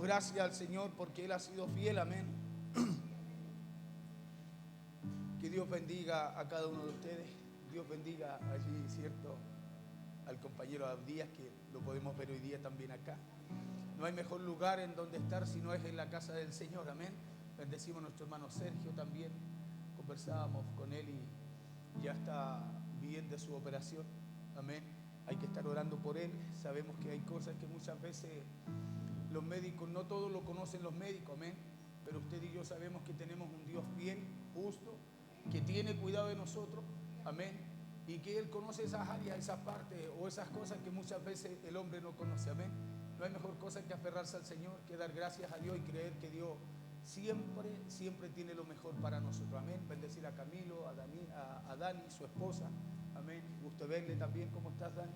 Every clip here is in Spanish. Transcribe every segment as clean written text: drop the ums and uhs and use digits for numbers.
Gracias al Señor porque Él ha sido fiel, amén. Que Dios bendiga a cada uno de ustedes. Dios bendiga allí, ¿cierto?, al compañero Abdías, que lo podemos ver hoy día también acá. No hay mejor lugar en donde estar si no es en la casa del Señor, amén. Bendecimos a nuestro hermano Sergio también. Conversábamos con él y ya está bien de su operación, amén. Hay que estar orando por él. Sabemos que hay cosas que muchas veces los médicos, no todos lo conocen los médicos, amén. Pero usted y yo sabemos que tenemos un Dios fiel, justo, que tiene cuidado de nosotros, amén. Y que Él conoce esas áreas, esas partes o esas cosas que muchas veces el hombre no conoce, amén. No hay mejor cosa que aferrarse al Señor, que dar gracias a Dios y creer que Dios siempre tiene lo mejor para nosotros, amén. Bendecir a Camilo, a Dani, su esposa, amén. Gusto verle también. ¿Cómo estás, Dani?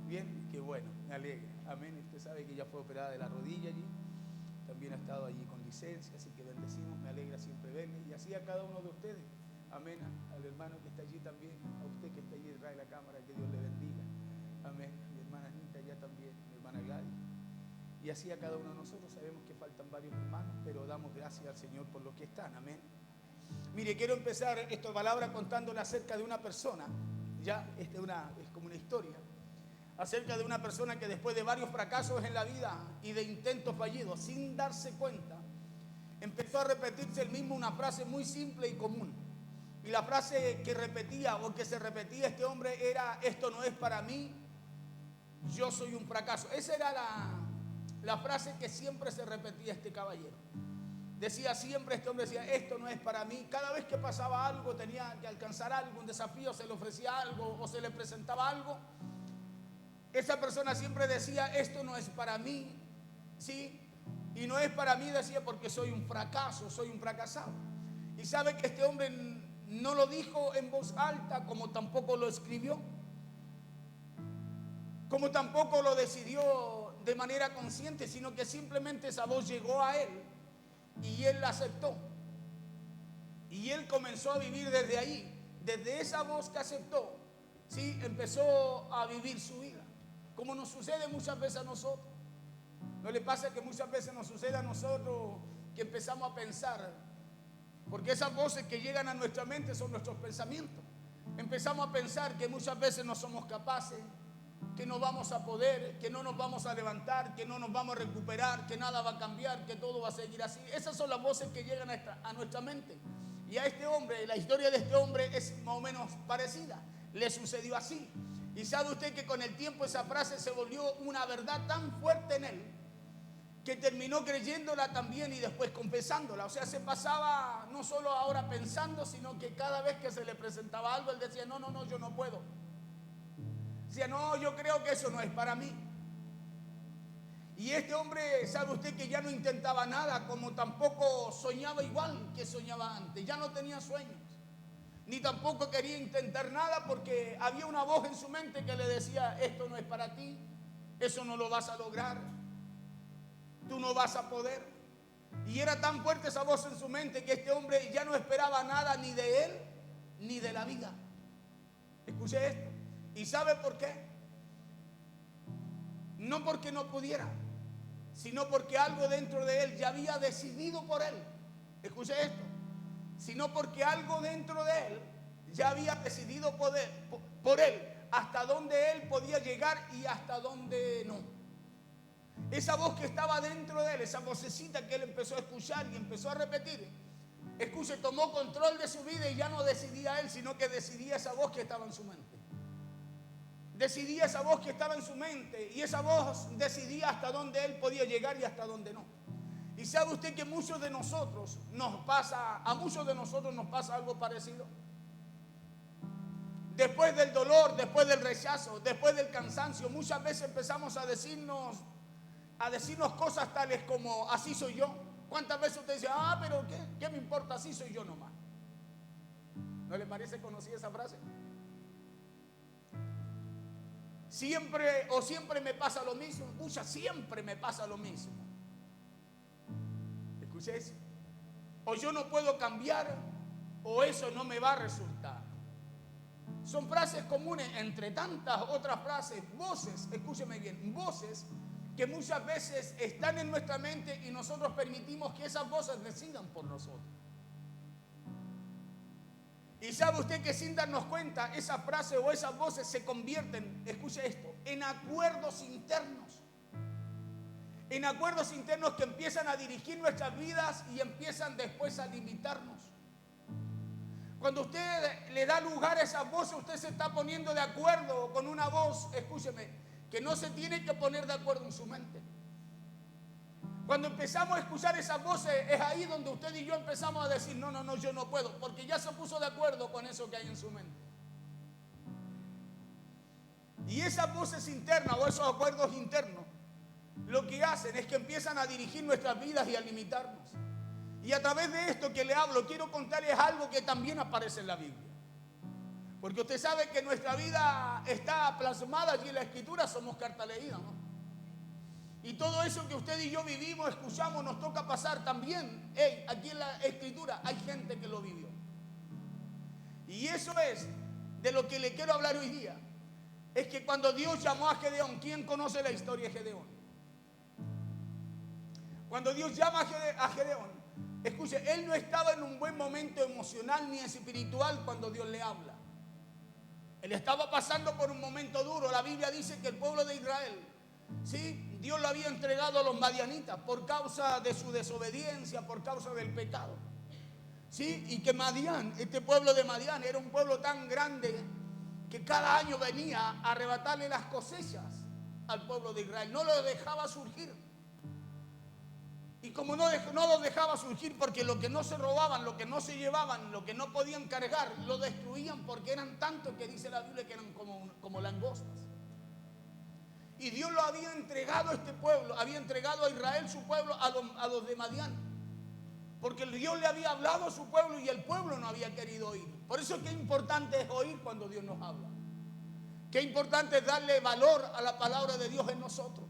Bien, qué bueno, me alegra, amén. Usted sabe que ya fue operada de la rodilla allí, también ha estado allí con licencia, así que bendecimos, me alegra siempre verle, y así a cada uno de ustedes, amén. Al hermano que está allí también, a usted que está allí detrás de la cámara, que Dios le bendiga, amén. Mi hermana Anita ya también, mi hermana Gladys, y así a cada uno de nosotros. Sabemos que faltan varios hermanos, pero damos gracias al Señor por los que están, amén. Mire, quiero empezar esta palabra contándole acerca de una persona, ya, es como una historia, acerca de una persona que después de varios fracasos en la vida y de intentos fallidos, sin darse cuenta, empezó a repetirse el mismo una frase muy simple y común. Y la frase que repetía o que se repetía este hombre era: esto no es para mí, yo soy un fracaso. Esa era la frase que siempre se repetía este caballero. Decía siempre, este hombre decía: esto no es para mí. Cada vez que pasaba algo, tenía que alcanzar algo, un desafío, se le ofrecía algo o se le presentaba algo, esa persona siempre decía: esto no es para mí, ¿sí? Y no es para mí, decía, porque soy un fracaso, soy un fracasado. Y sabe que este hombre no lo dijo en voz alta, como tampoco lo escribió, como tampoco lo decidió de manera consciente, sino que simplemente esa voz llegó a él y él la aceptó. Y él comenzó a vivir desde ahí, desde esa voz que aceptó, ¿sí? Empezó a vivir su vida. Como nos sucede muchas veces a nosotros. ¿No le pasa que muchas veces nos sucede a nosotros que empezamos a pensar? Porque esas voces que llegan a nuestra mente son nuestros pensamientos. Empezamos a pensar que muchas veces no somos capaces, que no vamos a poder, que no nos vamos a levantar, que no nos vamos a recuperar, que nada va a cambiar, que todo va a seguir así. Esas son las voces que llegan a nuestra mente. Y a este hombre, la historia de este hombre es más o menos parecida. Le sucedió así. Y sabe usted que con el tiempo esa frase se volvió una verdad tan fuerte en él que terminó creyéndola también y después confesándola. O sea, se pasaba no solo ahora pensando, sino que cada vez que se le presentaba algo, él decía: no, yo no puedo. Decía: no, yo creo que eso no es para mí. Y este hombre, sabe usted que ya no intentaba nada, como tampoco soñaba igual que soñaba antes. Ya no tenía sueños, ni tampoco quería intentar nada, porque había una voz en su mente que le decía: esto no es para ti, eso no lo vas a lograr, tú no vas a poder. Y era tan fuerte esa voz en su mente que este hombre ya no esperaba nada ni de él ni de la vida. Escuche esto. ¿Y sabe por qué? No porque no pudiera, sino porque algo dentro de él ya había decidido por él. Escuche esto. Sino porque algo dentro de él ya había decidido por él hasta dónde él podía llegar y hasta dónde no. Esa voz que estaba dentro de él, esa vocecita que él empezó a escuchar y empezó a repetir, escuche, tomó control de su vida y ya no decidía él, sino que decidía esa voz que estaba en su mente. Decidía esa voz que estaba en su mente, y esa voz decidía hasta dónde él podía llegar y hasta dónde no. Y sabe usted que a muchos de nosotros nos pasa algo parecido. Después del dolor, después del rechazo, después del cansancio, muchas veces empezamos a decirnos cosas tales como: así soy yo. ¿Cuántas veces usted dice: pero qué me importa, así soy yo nomás? ¿No le parece conocida esa frase? Siempre me pasa lo mismo. Escucha, siempre me pasa lo mismo. Escuche eso. O yo no puedo cambiar, o eso no me va a resultar. Son frases comunes entre tantas otras frases, voces, escúcheme bien, voces que muchas veces están en nuestra mente y nosotros permitimos que esas voces decidan por nosotros. Y sabe usted que sin darnos cuenta, esa frase o esas voces se convierten, escuche esto, en acuerdos internos. En acuerdos internos que empiezan a dirigir nuestras vidas y empiezan después a limitarnos. Cuando usted le da lugar a esas voces, usted se está poniendo de acuerdo con una voz, escúcheme, que no se tiene que poner de acuerdo en su mente. Cuando empezamos a escuchar esas voces, es ahí donde usted y yo empezamos a decir, no, yo no puedo, porque ya se puso de acuerdo con eso que hay en su mente. Y esas voces internas o esos acuerdos internos, lo que hacen es que empiezan a dirigir nuestras vidas y a limitarnos. Y a través de esto que le hablo, quiero contarles algo que también aparece en la Biblia. Porque usted sabe que nuestra vida está plasmada allí en la Escritura, somos carta leída, ¿no? Y todo eso que usted y yo vivimos, escuchamos, nos toca pasar también. Aquí en la Escritura hay gente que lo vivió. Y eso es de lo que le quiero hablar hoy día. Es que cuando Dios llamó a Gedeón, ¿quién conoce la historia de Gedeón? Cuando Dios llama a Gedeón, escuche, él no estaba en un buen momento emocional ni espiritual cuando Dios le habla. Él estaba pasando por un momento duro. La Biblia dice que el pueblo de Israel, ¿sí?, Dios lo había entregado a los madianitas por causa de su desobediencia, por causa del pecado. ¿Sí? Y que Madián, este pueblo de Madián, era un pueblo tan grande que cada año venía a arrebatarle las cosechas al pueblo de Israel. No lo dejaba surgir. Y como no lo dejaba surgir, porque lo que no se robaban, lo que no se llevaban, lo que no podían cargar, lo destruían, porque eran tantos que dice la Biblia que eran como langostas. Y Dios lo había entregado a este pueblo, había entregado a Israel su pueblo a los de Madián. Porque Dios le había hablado a su pueblo y el pueblo no había querido oír. Por eso qué importante es oír cuando Dios nos habla. Qué importante es darle valor a la palabra de Dios en nosotros.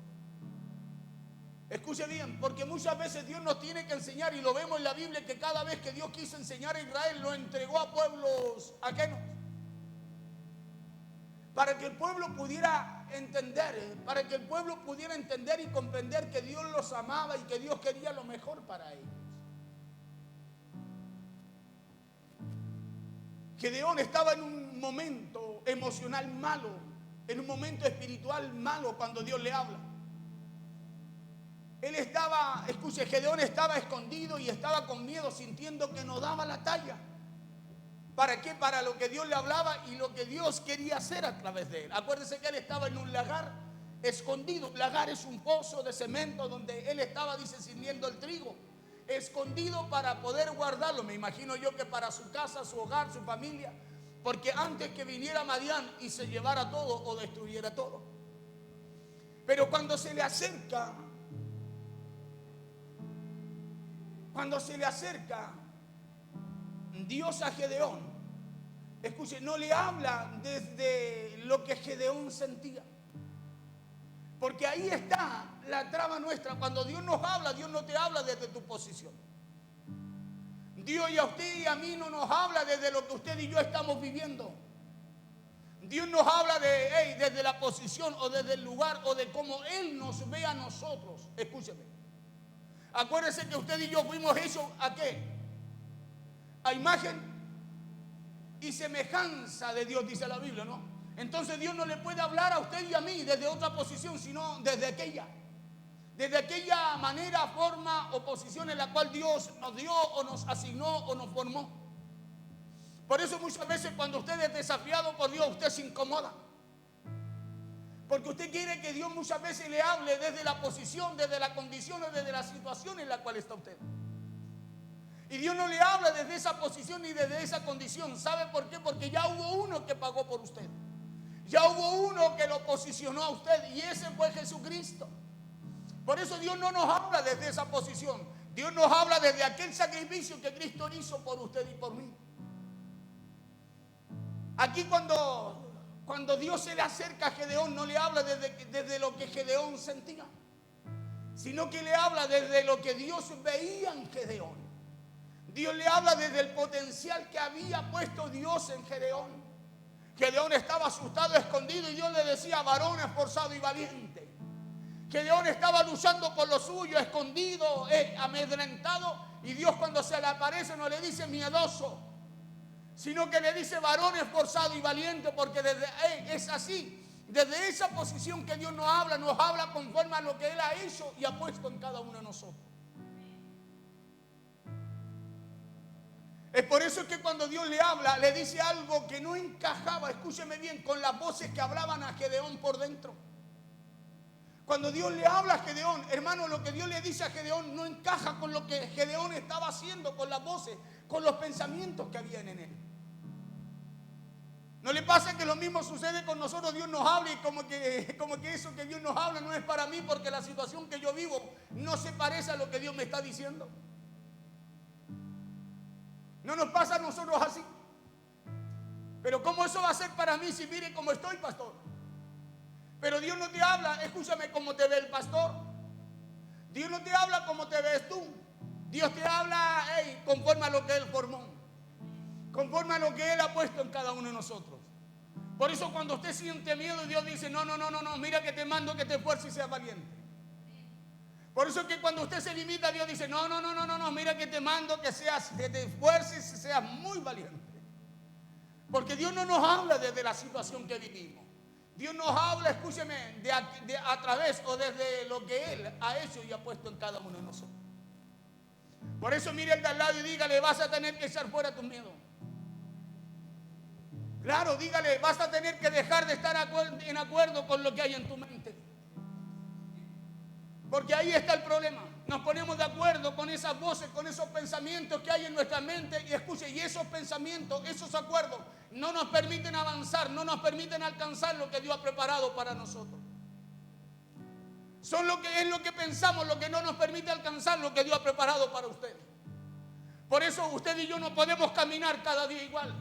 Escuche bien, porque muchas veces Dios nos tiene que enseñar, y lo vemos en la Biblia, que cada vez que Dios quiso enseñar a Israel, lo entregó a pueblos ajenos. Para que el pueblo pudiera entender, y comprender que Dios los amaba y que Dios quería lo mejor para ellos. Gedeón estaba en un momento emocional malo, en un momento espiritual malo cuando Dios le habla. Gedeón estaba escondido y estaba con miedo, sintiendo que no daba la talla. ¿Para qué? Para lo que Dios le hablaba y lo que Dios quería hacer a través de él. Acuérdense que él estaba en un lagar escondido. Un lagar es un pozo de cemento donde él estaba sirviendo el trigo. Escondido para poder guardarlo. Me imagino yo que para su casa, su hogar, su familia. Porque antes que viniera Madián y se llevara todo o destruyera todo. Pero cuando se le acerca Dios a Gedeón, escuche, no le habla desde lo que Gedeón sentía. Porque ahí está la trama nuestra. Cuando Dios nos habla, Dios no te habla desde tu posición. Dios y a usted y a mí no nos habla desde lo que usted y yo estamos viviendo. Dios nos habla desde la posición o desde el lugar o de cómo Él nos ve a nosotros. Escúcheme. Acuérdese que usted y yo fuimos hechos ¿a qué? A imagen y semejanza de Dios, dice la Biblia, ¿no? Entonces Dios no le puede hablar a usted y a mí desde otra posición, sino desde aquella manera, forma o posición en la cual Dios nos dio o nos asignó o nos formó. Por eso muchas veces cuando usted es desafiado por Dios, usted se incomoda. Porque usted quiere que Dios muchas veces le hable desde la posición, desde la condición o desde la situación en la cual está usted. Y Dios no le habla desde esa posición ni desde esa condición. ¿Sabe por qué? Porque ya hubo uno que pagó por usted. Ya hubo uno que lo posicionó a usted y ese fue Jesucristo. Por eso Dios no nos habla desde esa posición. Dios nos habla desde aquel sacrificio que Cristo hizo por usted y por mí. Aquí cuando Dios se le acerca a Gedeón, no le habla desde lo que Gedeón sentía, sino que le habla desde lo que Dios veía en Gedeón. Dios le habla desde el potencial que había puesto Dios en Gedeón. Gedeón estaba asustado, escondido, y Dios le decía: varón esforzado y valiente. Gedeón estaba luchando por lo suyo, escondido, amedrentado. Y Dios cuando se le aparece no le dice miedoso, sino que le dice varón esforzado y valiente, porque es así. Desde esa posición que Dios nos habla conforme a lo que Él ha hecho y ha puesto en cada uno de nosotros. Es por eso que cuando Dios le habla, le dice algo que no encajaba, escúcheme bien, con las voces que hablaban a Gedeón por dentro. Cuando Dios le habla a Gedeón, hermano, lo que Dios le dice a Gedeón no encaja con lo que Gedeón estaba haciendo, con las voces, con los pensamientos que habían en él. ¿No le pasa que lo mismo sucede con nosotros? Dios nos habla y como que eso que Dios nos habla no es para mí, porque la situación que yo vivo no se parece a lo que Dios me está diciendo. ¿No nos pasa a nosotros así? Pero ¿cómo eso va a ser para mí si mire cómo estoy, pastor? Pero Dios no te habla, escúchame, como te ve el pastor. Dios no te habla como te ves tú. Dios te habla conforme a lo que Él formó, conforme a lo que Él ha puesto en cada uno de nosotros. Por eso cuando usted siente miedo, Dios dice, no, mira que te mando que te esfuerces y seas valiente. Por eso que cuando usted se limita, Dios dice, no, mira que te mando que te esfuerces y seas muy valiente. Porque Dios no nos habla desde la situación que vivimos. Dios nos habla, escúcheme, a través o desde lo que Él ha hecho y ha puesto en cada uno de nosotros. Por eso mire al de al lado y dígale, vas a tener que echar fuera tus miedos. Claro, dígale, vas a tener que dejar de estar en acuerdo con lo que hay en tu mente. Porque ahí está el problema. Nos ponemos de acuerdo con esas voces, con esos pensamientos que hay en nuestra mente. Y escuche, y esos pensamientos, esos acuerdos, no nos permiten avanzar, no nos permiten alcanzar lo que Dios ha preparado para nosotros. Es lo que pensamos, lo que no nos permite alcanzar lo que Dios ha preparado para usted. Por eso usted y yo no podemos caminar cada día igual,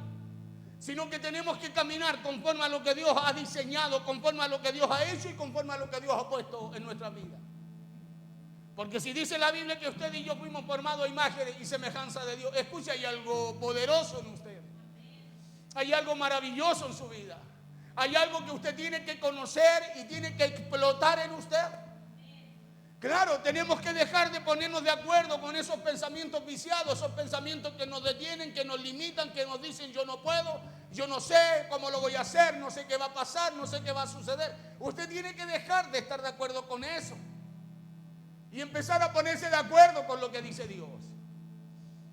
sino que tenemos que caminar conforme a lo que Dios ha diseñado, conforme a lo que Dios ha hecho y conforme a lo que Dios ha puesto en nuestra vida. Porque si dice la Biblia que usted y yo fuimos formados a imagen y semejanza de Dios, escucha, hay algo poderoso en usted. Hay algo maravilloso en su vida. Hay algo que usted tiene que conocer y tiene que explotar en usted. Claro, tenemos que dejar de ponernos de acuerdo con esos pensamientos viciados, esos pensamientos que nos detienen, que nos limitan, que nos dicen yo no puedo, yo no sé cómo lo voy a hacer, no sé qué va a pasar, no sé qué va a suceder. Usted tiene que dejar de estar de acuerdo con eso y empezar a ponerse de acuerdo con lo que dice Dios.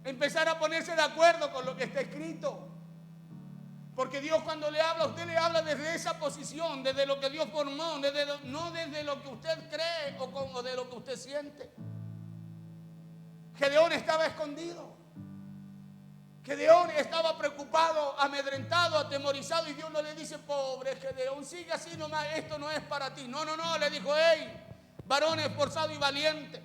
Empezar a ponerse de acuerdo con lo que está escrito. Porque Dios cuando le habla, usted le habla desde esa posición, desde lo que Dios formó, no desde lo que usted cree o de lo que usted siente. Gedeón estaba escondido. Gedeón estaba preocupado, amedrentado, atemorizado, y Dios no le dice, pobre Gedeón, sigue así nomás, esto no es para ti. No, le dijo, hey, varón esforzado y valiente.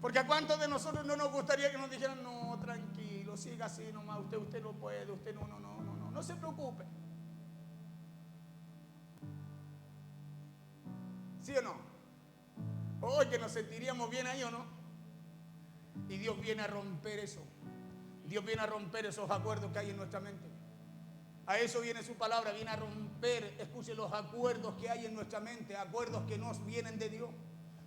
Porque a cuántos de nosotros no nos gustaría que nos dijeran, no, tranquilo, siga así nomás, usted no puede, usted no se preocupe. ¿Sí o no? Hoy que nos sentiríamos bien ahí o no. Y Dios viene a romper eso. Dios viene a romper esos acuerdos que hay en nuestra mente. A eso viene su palabra, viene a romper, escuche, los acuerdos que hay en nuestra mente, acuerdos que nos vienen de Dios.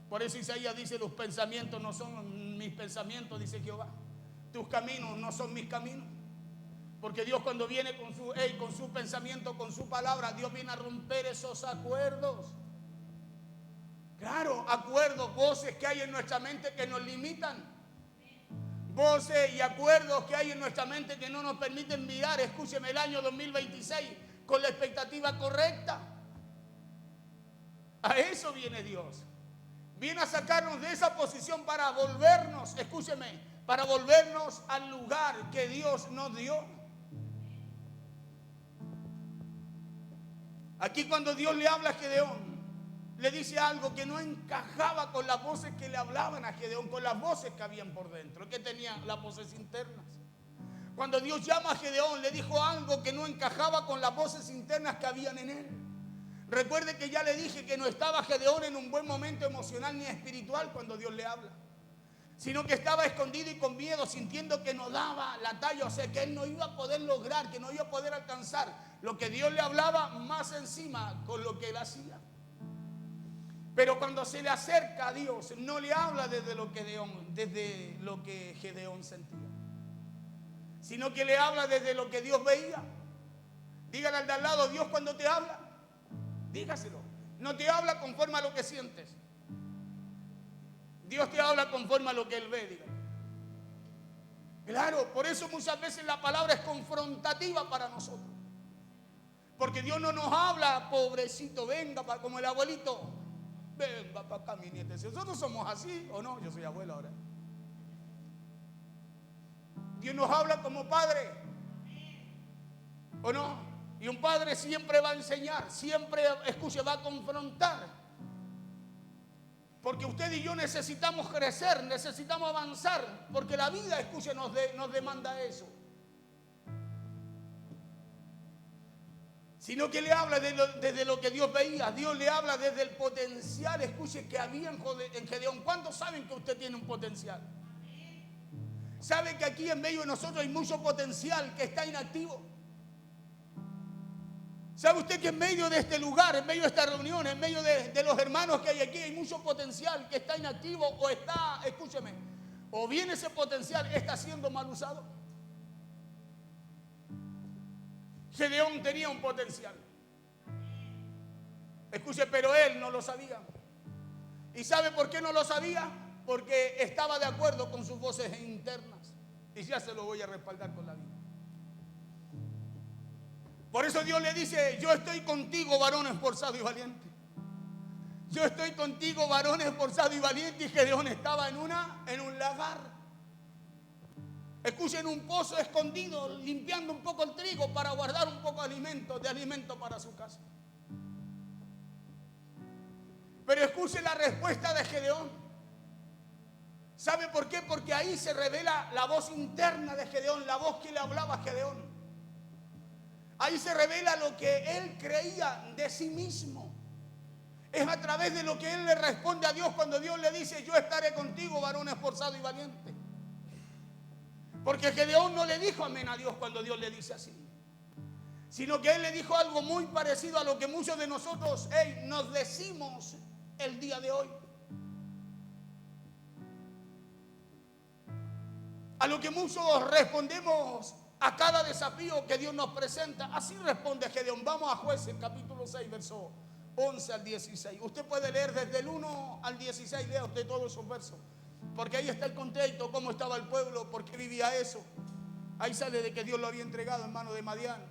Por eso Isaías dice, los pensamientos no son mis pensamientos, dice Jehová. Tus caminos no son mis caminos. Porque Dios cuando viene con su pensamiento, con su palabra, Dios viene a romper esos acuerdos. Claro, acuerdos, voces que hay en nuestra mente que nos limitan. Voces y acuerdos que hay en nuestra mente que no nos permiten mirar, escúcheme, el año 2026 con la expectativa correcta. A eso viene Dios. Viene a sacarnos de esa posición para volvernos, escúcheme, para volvernos al lugar que Dios nos dio. Aquí cuando Dios le habla a Gedeón, le dice algo que no encajaba con las voces que le hablaban a Gedeón, con las voces que habían por dentro, que tenían las voces internas. Cuando Dios llama a Gedeón, le dijo algo que no encajaba con las voces internas que habían en él. Recuerde que ya le dije que no estaba Gedeón en un buen momento emocional ni espiritual cuando Dios le habla, sino que estaba escondido y con miedo, sintiendo que no daba la talla, o sea, que él no iba a poder lograr, que no iba a poder alcanzar lo que Dios le hablaba, más encima con lo que él hacía. Pero cuando se le acerca a Dios, no le habla desde lo que Gedeón sentía, sino que le habla desde lo que Dios veía. Dígale al de al lado: Dios, cuando te habla, dígaselo. No te habla conforme a lo que sientes. Dios te habla conforme a lo que Él ve, dígale. Claro, por eso muchas veces la palabra es confrontativa para nosotros. Porque Dios no nos habla: pobrecito, venga, como el abuelito, venga para acá, mi nieta. Si nosotros somos así, ¿o no? Yo soy abuelo ahora. Dios nos habla como padre, ¿o no? Y un padre siempre va a enseñar, siempre, escuche, va a confrontar. Porque usted y yo necesitamos crecer, necesitamos avanzar, porque la vida, escuche, nos demanda eso. Sino que le habla desde lo que Dios veía. Dios le habla desde el potencial, escuche, que había en Gedeón. ¿Cuántos saben que usted tiene un potencial? ¿Sabe que aquí en medio de nosotros hay mucho potencial que está inactivo? ¿Sabe usted que en medio de este lugar, en medio de esta reunión, en medio de los hermanos que hay aquí, hay mucho potencial que está inactivo o está, escúcheme, o bien ese potencial está siendo mal usado? Gedeón tenía un potencial, escuche, pero él no lo sabía. ¿Y sabe por qué no lo sabía? Porque estaba de acuerdo con sus voces internas. Y ya se lo voy a respaldar con la vida. Por eso Dios le dice: yo estoy contigo, varón esforzado y valiente. Yo estoy contigo, varón esforzado y valiente. Y Gedeón estaba en un lagar. Escuchen, en un pozo escondido, limpiando un poco el trigo para guardar un poco de alimento para su casa. Pero escuche la respuesta de Gedeón. ¿Sabe por qué? Porque ahí se revela la voz interna de Gedeón, la voz que le hablaba a Gedeón. Ahí se revela lo que él creía de sí mismo. Es a través de lo que él le responde a Dios cuando Dios le dice: yo estaré contigo, varón esforzado y valiente. Porque Gedeón no le dijo amén a Dios cuando Dios le dice así, sino que él le dijo algo muy parecido a lo que muchos de nosotros nos decimos el día de hoy. A lo que muchos respondemos a cada desafío que Dios nos presenta. Así responde Gedeón. Vamos a Jueces capítulo 6, verso 11 al 16. Usted puede leer desde el 1 al 16, lea usted todos esos versos, porque ahí está el contexto, cómo estaba el pueblo, por qué vivía eso. Ahí sale de que Dios lo había entregado en manos de Madián,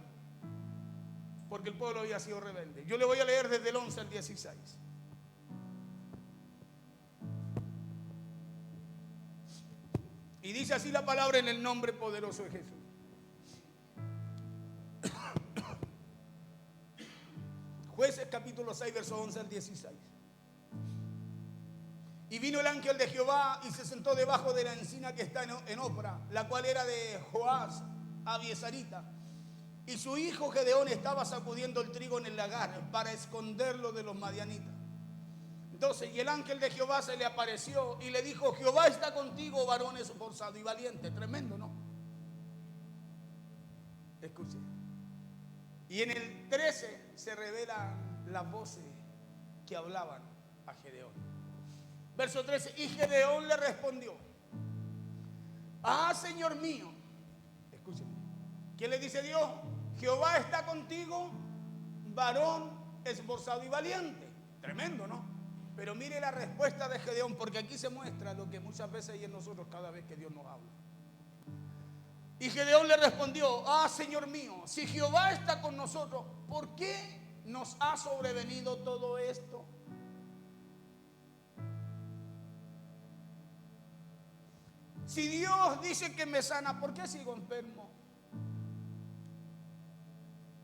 porque el pueblo había sido rebelde. Yo le voy a leer desde el 11 al 16. Y dice así la palabra en el nombre poderoso de Jesús. Jueces capítulo 6, verso 11 al 16. Y vino el ángel de Jehová y se sentó debajo de la encina que está en Ofra, la cual era de Joás Abiesarita. Y su hijo Gedeón estaba sacudiendo el trigo en el lagar para esconderlo de los madianitas. Entonces, y el ángel de Jehová se le apareció y le dijo: Jehová está contigo, varón esforzado y valiente. Tremendo, ¿no? Escuche. Y en el 13 se revelan las voces que hablaban a Gedeón. Verso 13. Y Gedeón le respondió: Señor mío. Escúcheme. ¿Qué le dice Dios? Jehová está contigo, varón esforzado y valiente. Tremendo, ¿no? Pero mire la respuesta de Gedeón, porque aquí se muestra lo que muchas veces hay en nosotros cada vez que Dios nos habla. Y Gedeón le respondió: Señor mío, si Jehová está con nosotros, ¿por qué nos ha sobrevenido todo esto? Si Dios dice que me sana, ¿por qué sigo enfermo?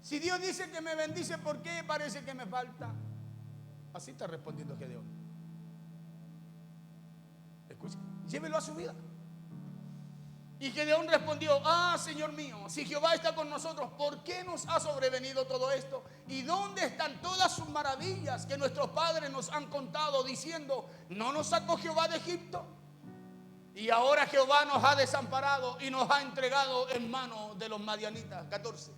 Si Dios dice que me bendice, ¿por qué parece que me falta? Así está respondiendo Gedeón. Escuche, llévelo a su vida. Y Gedeón respondió: Señor mío, si Jehová está con nosotros, ¿por qué nos ha sobrevenido todo esto? ¿Y dónde están todas sus maravillas que nuestros padres nos han contado, diciendo: ¿no nos sacó Jehová de Egipto? Y ahora Jehová nos ha desamparado y nos ha entregado en manos de los madianitas. 14.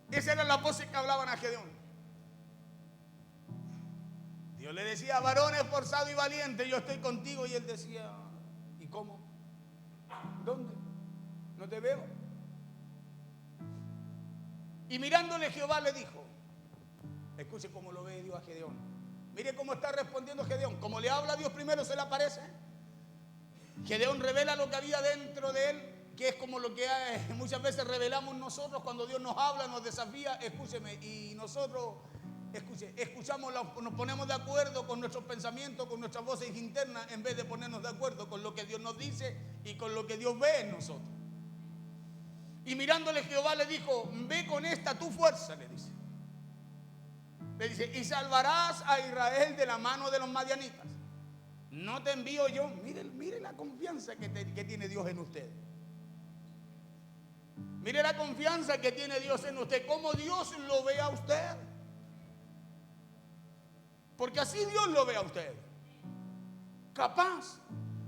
Esas eran las voces que hablaban a Gedeón. Dios le decía: varón esforzado y valiente, yo estoy contigo. Y él decía: ¿y cómo? ¿Dónde? No te veo. Y mirándole Jehová le dijo, escuche cómo lo ve Dios a Gedeón. Mire cómo está respondiendo Gedeón. Como le habla a Dios primero, se le aparece. Gedeón revela lo que había dentro de él, que es como lo que muchas veces revelamos nosotros cuando Dios nos habla, nos desafía. Escúcheme, y nosotros, escuchamos, nos ponemos de acuerdo con nuestros pensamientos, con nuestras voces internas, en vez de ponernos de acuerdo con lo que Dios nos dice y con lo que Dios ve en nosotros. Y mirándole Jehová le dijo: ve con esta tu fuerza, le dice. Le dice: y salvarás a Israel de la mano de los madianitas. No te envío yo. Mire la confianza que tiene Dios en usted. Mire la confianza que tiene Dios en usted. Cómo Dios lo ve a usted. Porque así Dios lo ve a usted. Capaz.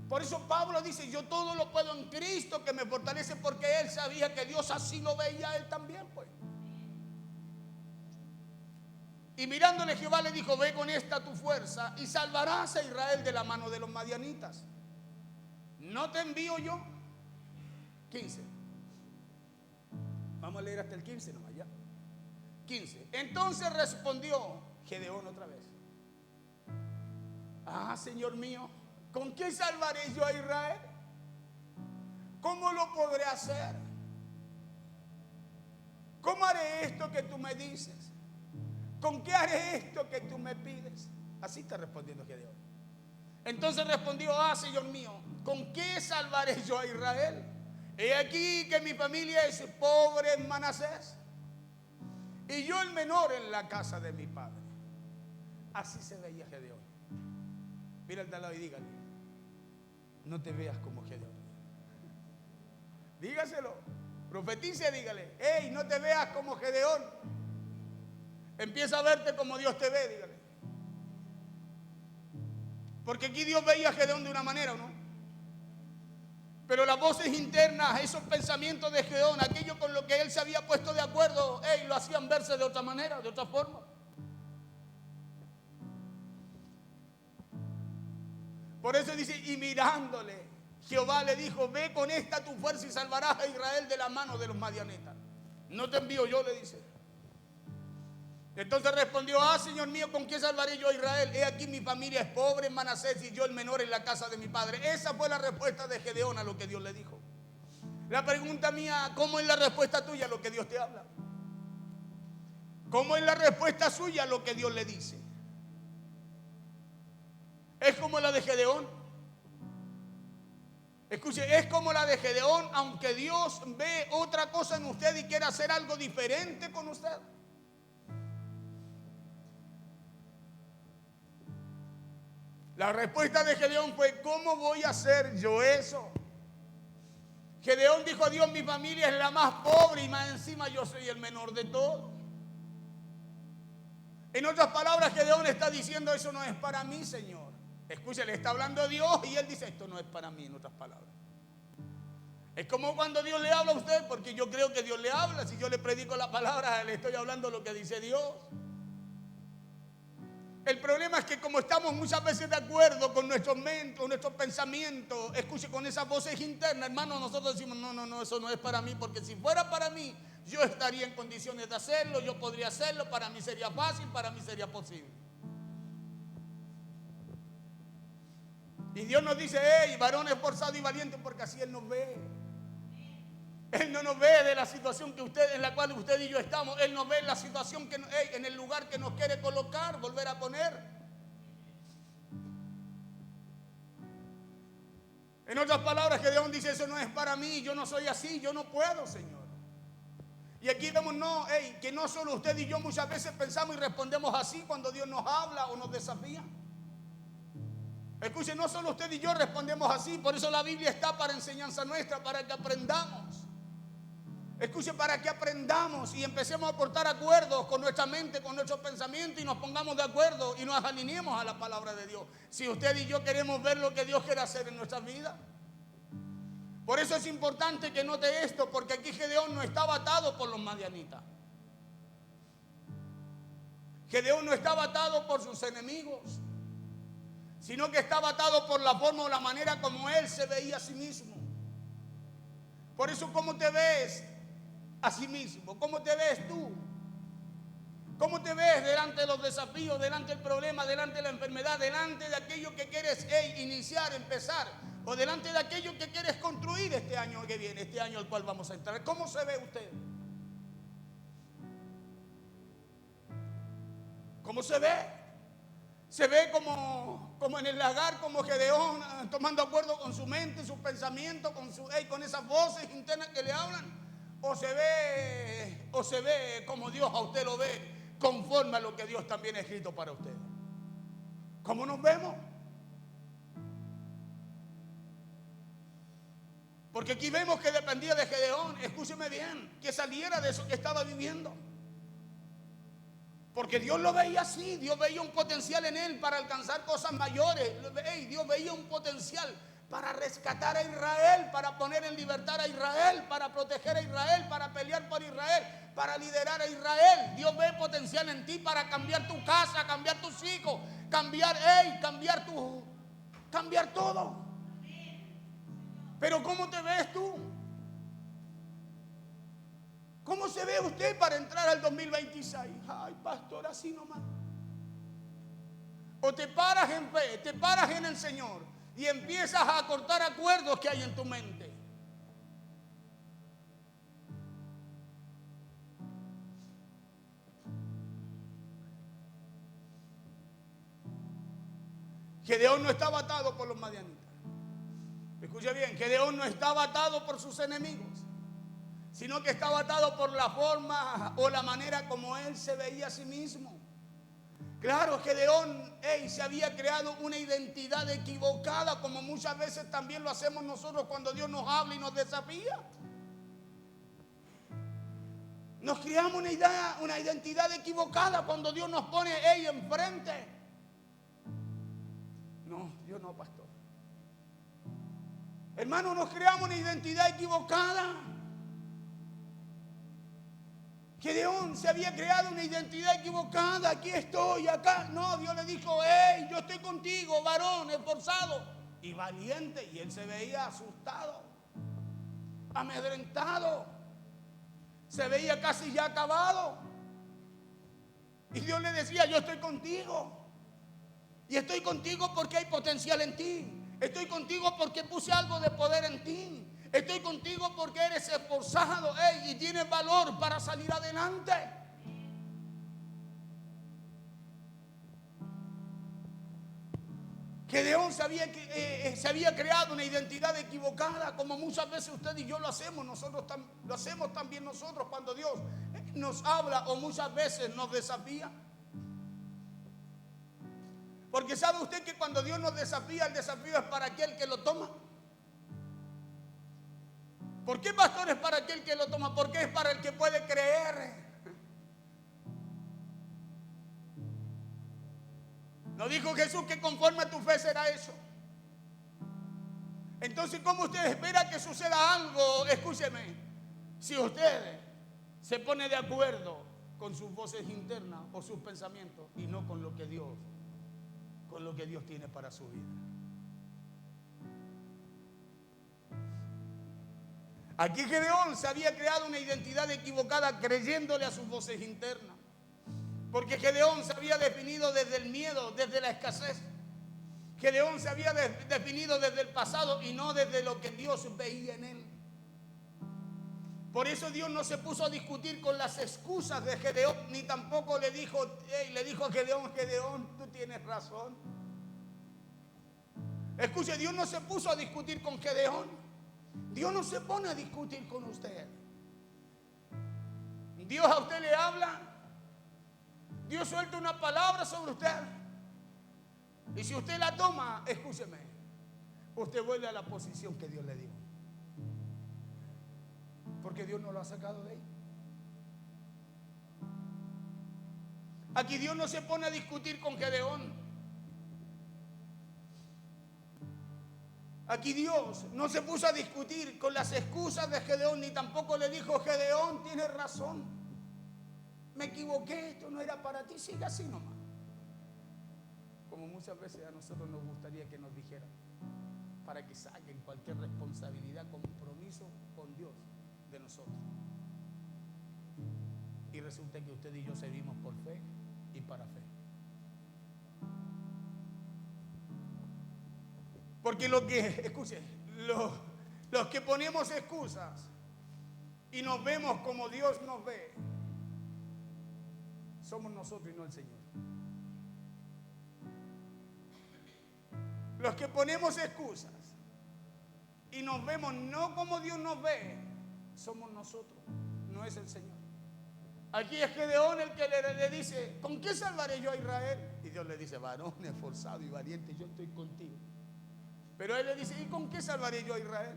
Por eso Pablo dice: yo todo lo puedo en Cristo que me fortalece, porque él sabía que Dios así lo veía a él también, pues. Y mirándole Jehová le dijo: ve con esta tu fuerza y salvarás a Israel de la mano de los madianitas. ¿No te envío yo? 15. Vamos a leer hasta el 15 nomás ya. 15. Entonces respondió Gedeón otra vez: ah, Señor mío, ¿con qué salvaré yo a Israel? ¿Cómo lo podré hacer? ¿Cómo haré esto que tú me dices? ¿Con qué haré esto que tú me pides? Así está respondiendo Gedeón. Entonces respondió: ah, Señor mío, ¿con qué salvaré yo a Israel? He aquí que mi familia es pobre en Manasés, y yo el menor en la casa de mi padre. Así se veía Gedeón. Mira al de al lado y dígale: no te veas como Gedeón. Dígaselo, profetice, dígale: hey, no te veas como Gedeón. Empieza a verte como Dios te ve, dígale. Porque aquí Dios veía a Gedeón de una manera, ¿o no? Pero las voces internas, esos pensamientos de Gedeón, aquello con lo que él se había puesto de acuerdo, lo hacían verse de otra manera, de otra forma. Por eso dice: y mirándole Jehová le dijo: ve con esta tu fuerza y salvarás a Israel de la mano de los madianitas. No te envío yo, le dice. Entonces respondió: ah, Señor mío, ¿con qué salvaré yo a Israel? He aquí mi familia es pobre en Manasés y yo el menor en la casa de mi padre. Esa fue la respuesta de Gedeón a lo que Dios le dijo. La pregunta mía: ¿cómo es la respuesta tuya a lo que Dios te habla? ¿Cómo es la respuesta suya a lo que Dios le dice? ¿Es como la de Gedeón? Escuche, es como la de Gedeón, aunque Dios ve otra cosa en usted y quiere hacer algo diferente con usted. La respuesta de Gedeón fue: ¿cómo voy a hacer yo eso? Gedeón dijo a Dios: mi familia es la más pobre y más encima yo soy el menor de todos. En otras palabras, Gedeón está diciendo: eso no es para mí, Señor. Escuche, le está hablando a Dios y él dice: esto no es para mí, en otras palabras. Es como cuando Dios le habla a usted, porque yo creo que Dios le habla. Si yo le predico la palabra, le estoy hablando lo que dice Dios. El problema es que como estamos muchas veces de acuerdo con nuestros pensamientos, escuche, con esas voces internas, hermano, nosotros decimos: no, eso no es para mí, porque si fuera para mí, yo estaría en condiciones de hacerlo, yo podría hacerlo, para mí sería fácil, para mí sería posible. Y Dios nos dice: hey, varón esforzado y valiente, porque así Él nos ve. Él no nos ve de la situación en la cual usted y yo estamos. Él nos ve en la situación en el lugar que nos quiere colocar, volver a poner. En otras palabras, Gedeón dice: eso no es para mí, yo no soy así, yo no puedo, Señor. Y aquí vemos que no solo usted y yo muchas veces pensamos y respondemos así cuando Dios nos habla o nos desafía. Escuchen, no solo usted y yo respondemos así, por eso la Biblia está para enseñanza nuestra, para que aprendamos. Escuche, para que aprendamos y empecemos a aportar acuerdos con nuestra mente, con nuestros pensamientos, y nos pongamos de acuerdo y nos alineemos a la palabra de Dios. Si usted y yo queremos ver lo que Dios quiere hacer en nuestras vidas. Por eso es importante que note esto, porque aquí Gedeón no estaba atado por los madianitas. Gedeón no estaba atado por sus enemigos, sino que estaba atado por la forma o la manera como él se veía a sí mismo. Por eso, ¿cómo te ves a sí mismo? ¿Cómo te ves tú? ¿Cómo te ves delante de los desafíos, delante del problema, delante de la enfermedad, delante de aquello que quieres iniciar, empezar, o delante de aquello que quieres construir este año que viene, este año al cual vamos a entrar? ¿Cómo se ve usted? ¿Cómo se ve? Se ve como en el lagar, como Gedeón, tomando acuerdo con su mente, sus pensamientos, con esas voces internas que le hablan. O se ve como Dios a usted lo ve, conforme a lo que Dios también ha escrito para usted. ¿Cómo nos vemos? Porque aquí vemos que dependía de Gedeón, escúcheme bien, que saliera de eso que estaba viviendo. Porque Dios lo veía así, Dios veía un potencial en él para alcanzar cosas mayores. Dios veía un potencial para rescatar a Israel, para poner en libertad a Israel, para proteger a Israel, para pelear por Israel, para liderar a Israel. Dios ve potencial en ti para cambiar tu casa, cambiar tus hijos, cambiar todo. Pero ¿cómo te ves tú? ¿Cómo se ve usted para entrar al 2026? Ay, pastor, así nomás. O te paras en fe, te paras en el Señor y empiezas a cortar acuerdos que hay en tu mente. Gedeón no estaba atado por los madianitas. Escuche bien, Gedeón no estaba atado por sus enemigos, sino que estaba atado por la forma o la manera como él se veía a sí mismo. Claro, Gedeón se había creado una identidad equivocada, como muchas veces también lo hacemos nosotros cuando Dios nos habla y nos desafía. Nos creamos una identidad equivocada cuando Dios nos pone enfrente. No, yo no, pastor. Hermano, nos creamos una identidad equivocada. Gedeón se había creado una identidad equivocada. Aquí estoy, acá. No, Dios le dijo, yo estoy contigo, varón, esforzado y valiente. Y él se veía asustado, amedrentado. Se veía casi ya acabado. Y Dios le decía, yo estoy contigo. Y estoy contigo porque hay potencial en ti. Estoy contigo porque puse algo de poder en ti. Estoy contigo porque eres esforzado y tienes valor para salir adelante. Gedeón se había creado una identidad equivocada, como muchas veces usted y yo lo hacemos. Lo hacemos también nosotros cuando Dios nos habla o muchas veces nos desafía. Porque sabe usted que cuando Dios nos desafía, el desafío es para aquel que lo toma. ¿Por qué, pastor, es para aquel que lo toma? Porque es para el que puede creer. ¿No dijo Jesús que conforme a tu fe será eso? Entonces, ¿cómo usted espera que suceda algo? Escúcheme, si usted se pone de acuerdo con sus voces internas o sus pensamientos y no con lo que Dios tiene para su vida. Aquí Gedeón se había creado una identidad equivocada creyéndole a sus voces internas. Porque Gedeón se había definido desde el miedo, desde la escasez. Gedeón se había definido desde el pasado y no desde lo que Dios veía en él. Por eso Dios no se puso a discutir con las excusas de Gedeón, ni tampoco le dijo a Gedeón, Gedeón, tú tienes razón. Escuche, Dios no se puso a discutir con Gedeón. Dios no se pone a discutir con usted. Dios a usted le habla. Dios suelta una palabra sobre usted. Y si usted la toma, escúcheme, usted vuelve a la posición que Dios le dio. Porque Dios no lo ha sacado de ahí. Aquí Dios no se pone a discutir con Gedeón. Aquí Dios no se puso a discutir con las excusas de Gedeón, ni tampoco le dijo: Gedeón, tienes razón, me equivoqué, esto no era para ti, sigue así nomás. Como muchas veces a nosotros nos gustaría que nos dijeran, para que saquen cualquier responsabilidad, compromiso con Dios de nosotros. Y resulta que usted y yo servimos por fe y para fe. Porque los que ponemos excusas y nos vemos como Dios nos ve, somos nosotros y no el Señor. Los que ponemos excusas y nos vemos no como Dios nos ve, somos nosotros, no es el Señor. Aquí es Gedeón el que le dice: ¿con qué salvaré yo a Israel? Y Dios le dice: varón esforzado y valiente, yo estoy contigo. Pero él le dice: ¿y con qué salvaré yo a Israel?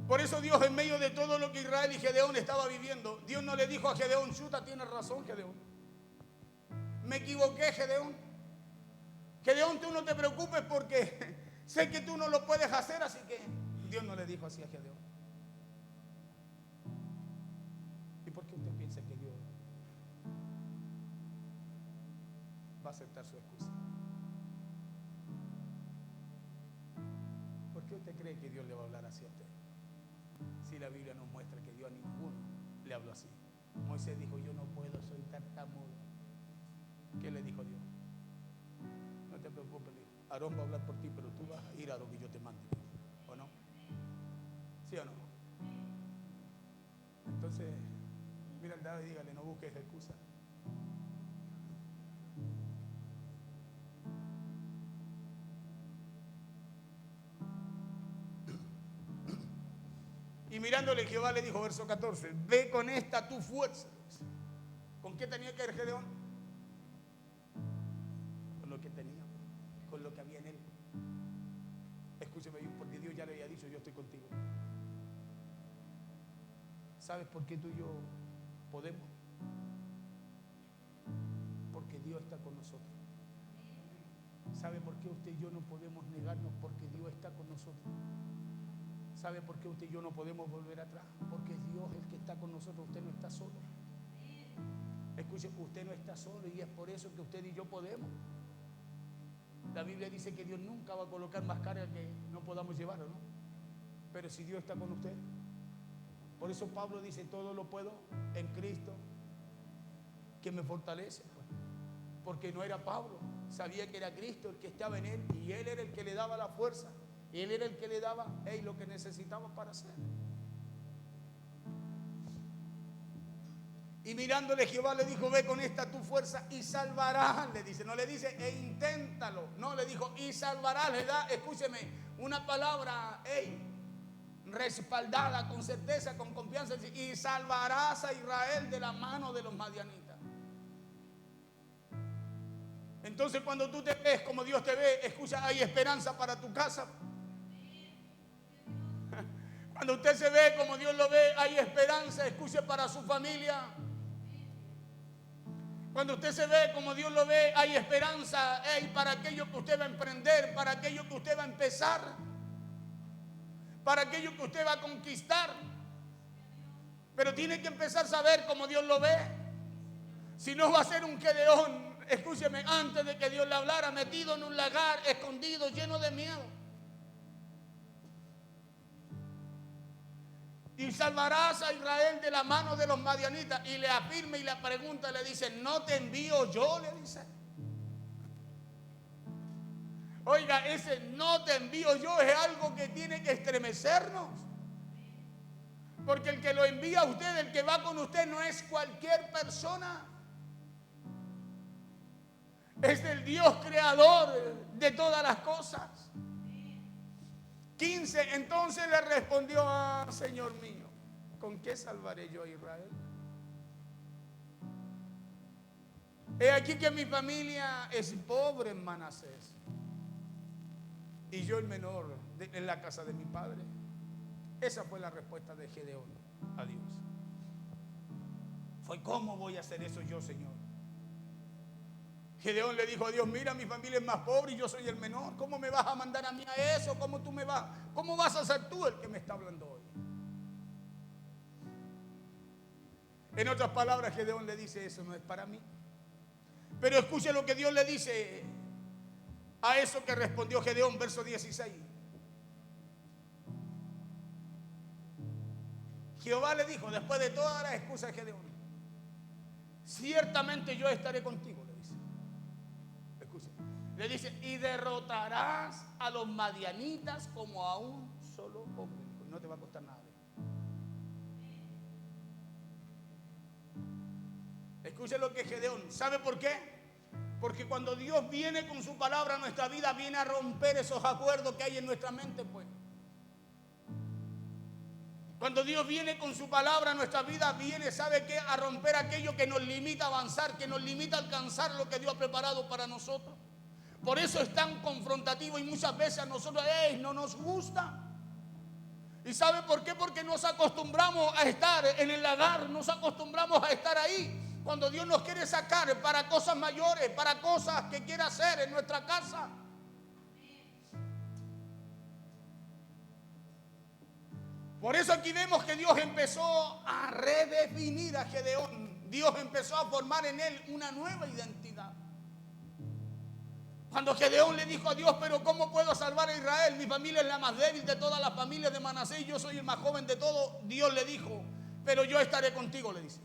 Por eso Dios, en medio de todo lo que Israel y Gedeón estaba viviendo, Dios no le dijo a Gedeón: chuta, tienes razón, Gedeón, me equivoqué, Gedeón. Gedeón, tú no te preocupes porque sé que tú no lo puedes hacer. Así que Dios no le dijo así a Gedeón. ¿Y por qué usted piensa que Dios va a aceptar su excusa? ¿Por qué usted cree que Dios le va a hablar así a usted? Si la Biblia nos muestra que Dios a ninguno le habló así. Moisés dijo: yo no puedo, soy tartamudo. ¿Qué le dijo Dios? No te preocupes, dijo. Aarón va a hablar por ti, pero tú vas a ir a lo que yo te mande. ¿O no? ¿Sí o no? Entonces, mira al lado y dígale: no busques excusa. Y mirándole, Jehová le dijo, verso 14: ve con esta tu fuerza. ¿Con qué tenía que ir Gedeón? Con lo que tenía, con lo que había en él. Escúcheme, porque Dios ya le había dicho: yo estoy contigo. ¿Sabes por qué tú y yo podemos? Porque Dios está con nosotros. ¿Sabe por qué usted y yo no podemos negarnos? Porque Dios está con nosotros. ¿Sabe por qué usted y yo no podemos volver atrás? Porque es Dios el que está con nosotros. Usted no está solo. Escuche, usted no está solo, y es por eso que usted y yo podemos. La Biblia dice que Dios nunca va a colocar más carga que no podamos llevar, ¿o no? Pero si Dios está con usted. Por eso Pablo dice: todo lo puedo en Cristo que me fortalece. Porque no era Pablo, sabía que era Cristo el que estaba en él, y él era el que le daba la fuerza. Él era el que le daba lo que necesitaba para hacer. Y mirándole, Jehová le dijo: ve con esta tu fuerza y salvarás. Le dice, no le dice inténtalo, no, le dijo: y salvarás. Le da, escúcheme, una palabra respaldada con certeza, con confianza. Y salvarás a Israel de la mano de los madianitas. Entonces, cuando tú te ves como Dios te ve, escucha, hay esperanza para tu casa. Cuando usted se ve como Dios lo ve, hay esperanza, escuche, para su familia. Cuando usted se ve como Dios lo ve, hay esperanza para aquello que usted va a emprender, para aquello que usted va a empezar, para aquello que usted va a conquistar. Pero tiene que empezar a saber como Dios lo ve. Si no, va a ser un Gedeón, escúcheme, antes de que Dios le hablara, metido en un lagar, escondido, lleno de miedo. Y salvarás a Israel de la mano de los madianitas. Y le afirma y le pregunta, le dice: ¿no te envío yo? Le dice. Oiga, ese "no te envío yo" es algo que tiene que estremecernos. Porque el que lo envía a usted, el que va con usted, no es cualquier persona. Es el Dios creador de todas las cosas. 15, entonces le respondió: Señor mío, ¿con qué salvaré yo a Israel? He aquí que mi familia es pobre en Manasés, y yo el menor en la casa de mi padre. Esa fue la respuesta de Gedeón a Dios. Fue: ¿cómo voy a hacer eso yo, Señor? Gedeón le dijo a Dios: mira, mi familia es más pobre y yo soy el menor. ¿Cómo me vas a mandar a mí a eso? ¿Cómo vas a ser tú el que me está hablando hoy? En otras palabras, Gedeón le dice: eso no es para mí. Pero escuche lo que Dios le dice a eso que respondió Gedeón, verso 16. Jehová le dijo, después de todas las excusas de Gedeón: ciertamente yo estaré contigo, le dice. Escuche, le dice: y derrotarás a los madianitas como a un solo hombre. No te va a costar nada. Escuche lo que Gedeón, ¿sabe por qué? Porque cuando Dios viene con su palabra a nuestra vida, viene a romper esos acuerdos que hay en nuestra mente, pues. Cuando Dios viene con su palabra a nuestra vida, viene, ¿sabe qué? A romper aquello que nos limita a avanzar, que nos limita a alcanzar lo que Dios ha preparado para nosotros. Por eso es tan confrontativo y muchas veces a nosotros no nos gusta. ¿Y sabe por qué? Porque nos acostumbramos a estar en el lagar, nos acostumbramos a estar ahí. Cuando Dios nos quiere sacar para cosas mayores, para cosas que quiere hacer en nuestra casa. Por eso aquí vemos que Dios empezó a redefinir a Gedeón. Dios empezó a formar en él una nueva identidad. Cuando Gedeón le dijo a Dios: pero ¿cómo puedo salvar a Israel? Mi familia es la más débil de todas las familias de Manasés y yo soy el más joven de todos. Dios le dijo: pero yo estaré contigo, le dice.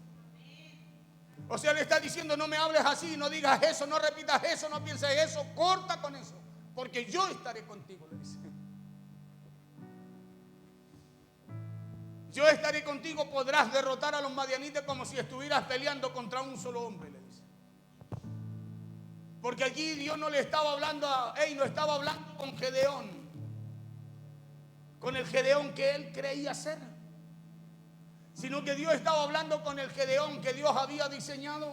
O sea, le está diciendo: no me hables así, no digas eso, no repitas eso, no pienses eso, corta con eso, porque yo estaré contigo, le dice. Yo estaré contigo, podrás derrotar a los madianitas como si estuvieras peleando contra un solo hombre, le dice. Porque allí Dios no le estaba hablando no estaba hablando con Gedeón, con el Gedeón que él creía ser, sino que Dios estaba hablando con el Gedeón que Dios había diseñado.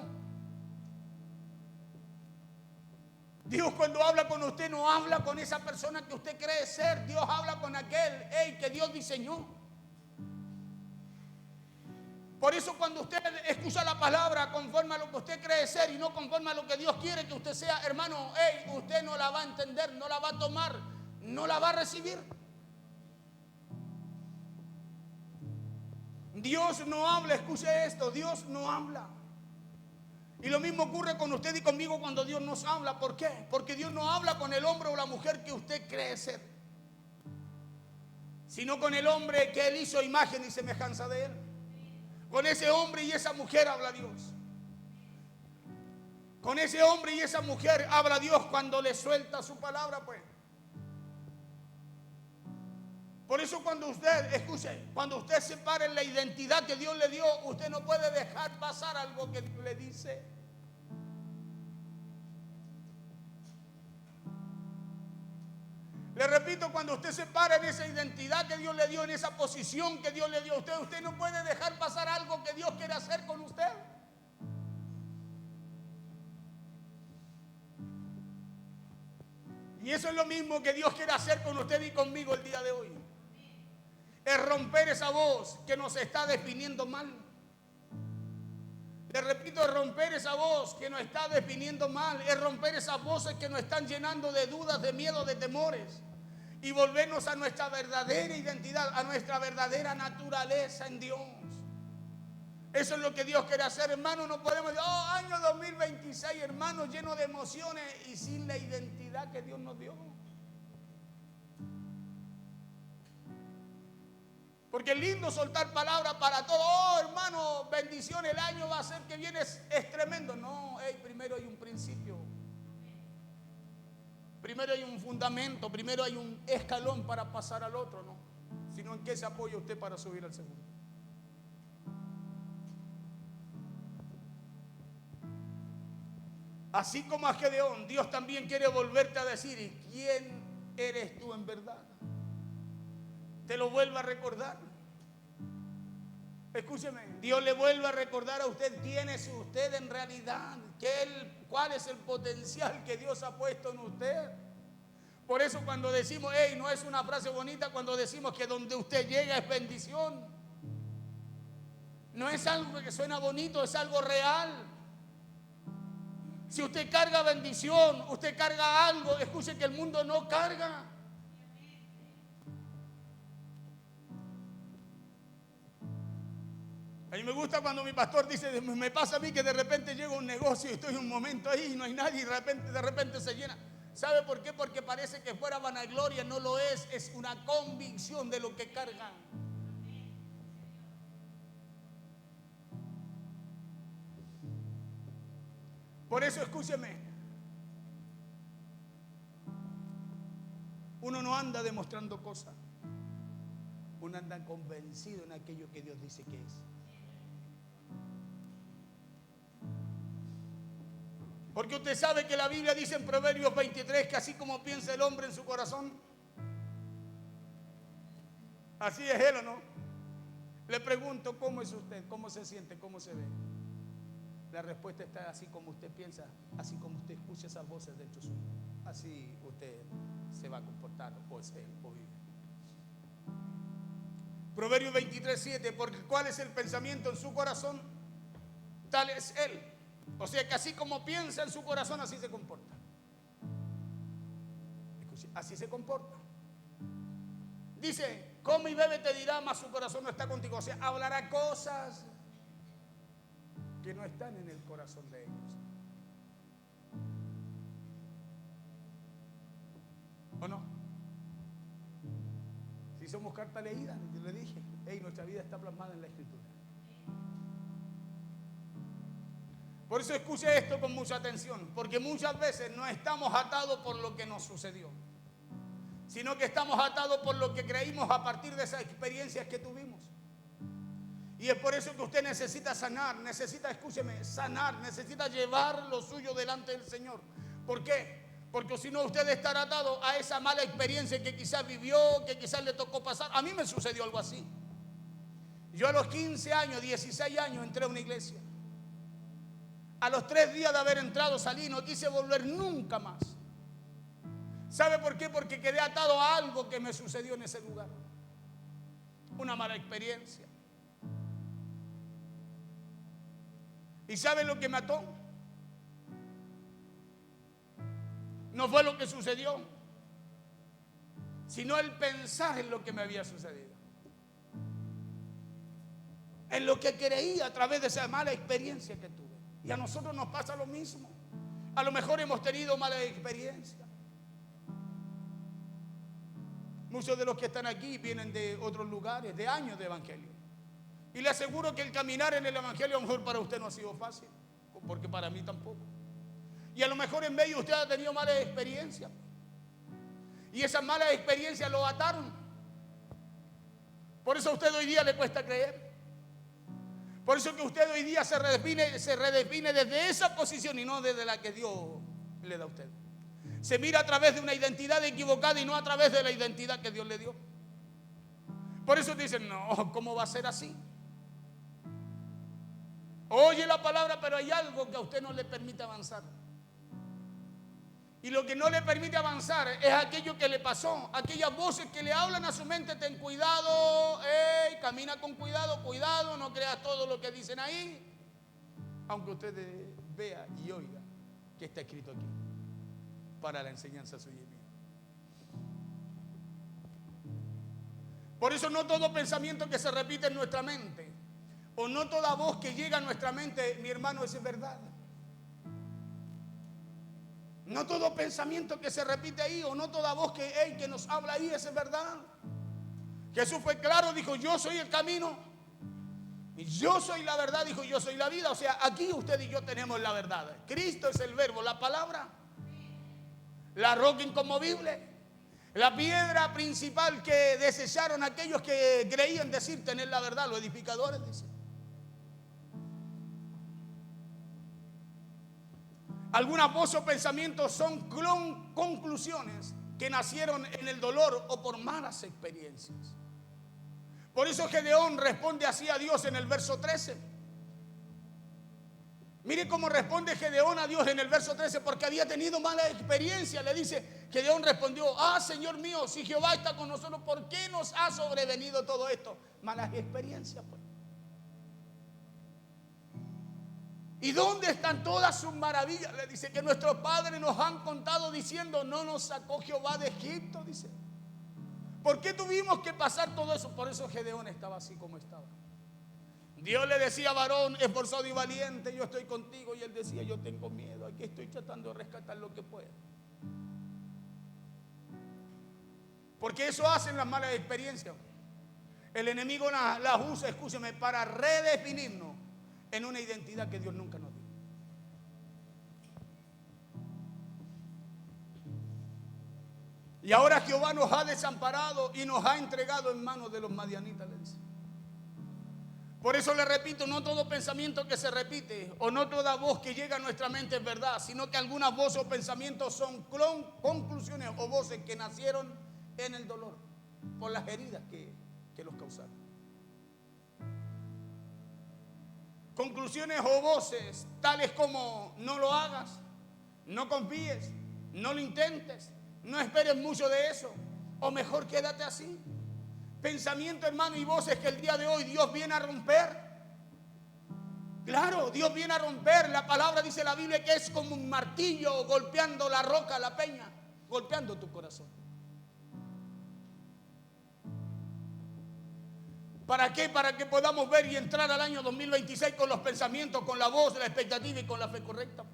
Dios, cuando habla con usted, no habla con esa persona que usted cree ser. Dios habla con aquel que Dios diseñó. Por eso cuando usted escucha la palabra conforme a lo que usted cree ser y no conforme a lo que Dios quiere que usted sea, hermano, usted no la va a entender, no la va a tomar, no la va a recibir. Dios no habla, escuche esto, Dios no habla. Y lo mismo ocurre con usted y conmigo cuando Dios nos habla. ¿Por qué? Porque Dios no habla con el hombre o la mujer que usted cree ser, sino con el hombre que Él hizo imagen y semejanza de Él. Con ese hombre y esa mujer habla Dios. Con ese hombre y esa mujer habla Dios cuando le suelta su palabra, pues. Por eso cuando usted, escuche, cuando usted se para en la identidad que Dios le dio, usted no puede dejar pasar algo que Dios le dice. Le repito, cuando usted se para en esa identidad que Dios le dio, en esa posición que Dios le dio a usted, usted no puede dejar pasar algo que Dios quiere hacer con usted. Y eso es lo mismo que Dios quiere hacer con usted y conmigo el día de hoy. Es romper esa voz que nos está definiendo mal. Le repito, es romper esa voz que nos está definiendo mal. Es romper esas voces que nos están llenando de dudas, de miedo, de temores. Y volvernos a nuestra verdadera identidad, a nuestra verdadera naturaleza en Dios. Eso es lo que Dios quiere hacer, hermano. No podemos decir, año 2026, hermano, lleno de emociones y sin la identidad que Dios nos dio. Porque es lindo soltar palabras para todo. Hermano, bendición, el año va a ser que viene, es tremendo. No, primero hay un principio. Primero hay un fundamento, primero hay un escalón para pasar al otro, ¿no? Sino en qué se apoya usted para subir al segundo. Así como a Gedeón, Dios también quiere volverte a decir: ¿y quién eres tú en verdad? Te lo vuelvo a recordar. Escúcheme, Dios le vuelve a recordar a usted quién es usted en realidad, cuál es el potencial que Dios ha puesto en usted. Por eso cuando decimos, hey, no es una frase bonita cuando decimos que donde usted llega es bendición. No es algo que suena bonito, es algo real. Si usted carga bendición, usted carga algo, escuche que el mundo no carga. A mí me gusta cuando mi pastor dice, me pasa a mí que de repente llega un negocio y estoy un momento ahí y no hay nadie y de repente se llena. ¿Sabe por qué? Porque parece que fuera vanagloria, no lo es una convicción de lo que cargan. Por eso escúcheme, uno no anda demostrando cosas, uno anda convencido en aquello que Dios dice que es. Porque usted sabe que la Biblia dice en Proverbios 23 que así como piensa el hombre en su corazón, así es él, ¿o no? Le pregunto, ¿cómo es usted? ¿Cómo se siente? ¿Cómo se ve? La respuesta está así como usted piensa, así como usted escucha esas voces dentro suyo. Así usted se va a comportar, o es él, o vive. Proverbios 23:7, porque ¿cuál es el pensamiento en su corazón? Tal es él. O sea que así como piensa en su corazón, así se comporta. Escuche, así se comporta. Dice, come y bebe te dirá, mas su corazón no está contigo. O sea, hablará cosas que no están en el corazón de ellos. ¿O no? Si somos carta leída, le dije, hey, nuestra vida está plasmada en la Escritura. Por eso escuche esto con mucha atención, porque muchas veces no estamos atados por lo que nos sucedió, sino que estamos atados por lo que creímos a partir de esas experiencias que tuvimos. Y es por eso que usted necesita sanar, escúcheme, sanar, necesita llevar lo suyo delante del Señor. ¿Por qué? Porque si no usted estará atado a esa mala experiencia que quizás vivió, que quizás le tocó pasar. A mí me sucedió algo así. Yo a los 15 años, 16 años entré a una iglesia. A los 3 días de haber entrado salí y no quise volver nunca más. ¿Sabe por qué? Porque quedé atado a algo que me sucedió en ese lugar. Una mala experiencia. ¿Y sabe lo que me ató? No fue lo que sucedió, sino el pensar en lo que me había sucedido. En lo que creía a través de esa mala experiencia que tuve. Y a nosotros nos pasa lo mismo. A lo mejor hemos tenido mala experiencia. Muchos de los que están aquí vienen de otros lugares, de años de evangelio. Y le aseguro que el caminar en el evangelio a lo mejor para usted no ha sido fácil, porque para mí tampoco. Y a lo mejor en medio usted ha tenido malas experiencias. Y esas malas experiencias lo ataron. Por eso a usted hoy día le cuesta creer. Por eso que usted hoy día se redefine desde esa posición y no desde la que Dios le da a usted. Se mira a través de una identidad equivocada y no a través de la identidad que Dios le dio. Por eso dicen, no, ¿cómo va a ser así? Oye la palabra, pero hay algo que a usted no le permite avanzar. Y lo que no le permite avanzar es aquello que le pasó, aquellas voces que le hablan a su mente, ten cuidado, camina con cuidado, cuidado, no creas todo lo que dicen ahí. Aunque usted vea y oiga que está escrito aquí, para la enseñanza suya y mía. Por eso no todo pensamiento que se repite en nuestra mente, o no toda voz que llega a nuestra mente, mi hermano, es verdad. No todo pensamiento que se repite ahí, o no toda voz que nos habla ahí es verdad. Jesús fue claro, dijo, yo soy el camino, y yo soy la verdad, dijo, yo soy la vida. O sea, aquí usted y yo tenemos la verdad. Cristo es el verbo, la palabra, la roca inconmovible, la piedra principal que desecharon aquellos que creían decir tener la verdad, los edificadores, dice. Algunas voces o pensamientos son conclusiones que nacieron en el dolor o por malas experiencias. Por eso Gedeón responde así a Dios en el verso 13. Mire cómo responde Gedeón a Dios en el verso 13, porque había tenido mala experiencia. Le dice, Gedeón respondió, Señor mío, si Jehová está con nosotros, ¿por qué nos ha sobrevenido todo esto? Malas experiencias, pues. ¿Y dónde están todas sus maravillas? Le dice que nuestros padres nos han contado diciendo, no nos sacó Jehová de Egipto, dice. ¿Por qué tuvimos que pasar todo eso? Por eso Gedeón estaba así como estaba. Dios le decía, varón esforzado y valiente, yo estoy contigo. Y él decía, yo tengo miedo, aquí estoy tratando de rescatar lo que pueda. Porque eso hacen las malas experiencias. El enemigo las usa, escúcheme, para redefinirnos en una identidad que Dios nunca nos dio. Y ahora Jehová nos ha desamparado y nos ha entregado en manos de los madianitas, le dice. Por eso le repito, no todo pensamiento que se repite o no toda voz que llega a nuestra mente es verdad, sino que algunas voces o pensamientos son conclusiones o voces que nacieron en el dolor por las heridas que los causaron. Conclusiones o voces tales como no lo hagas, no confíes, no lo intentes, no esperes mucho de eso, o mejor quédate así. Pensamiento, hermano, y voces que el día de hoy Dios viene a romper. Claro, Dios viene a romper. La palabra dice la Biblia que es como un martillo golpeando la roca, la peña, golpeando tu corazón. ¿Para qué? Para que podamos ver y entrar al año 2026 con los pensamientos, con la voz, la expectativa y con la fe correcta.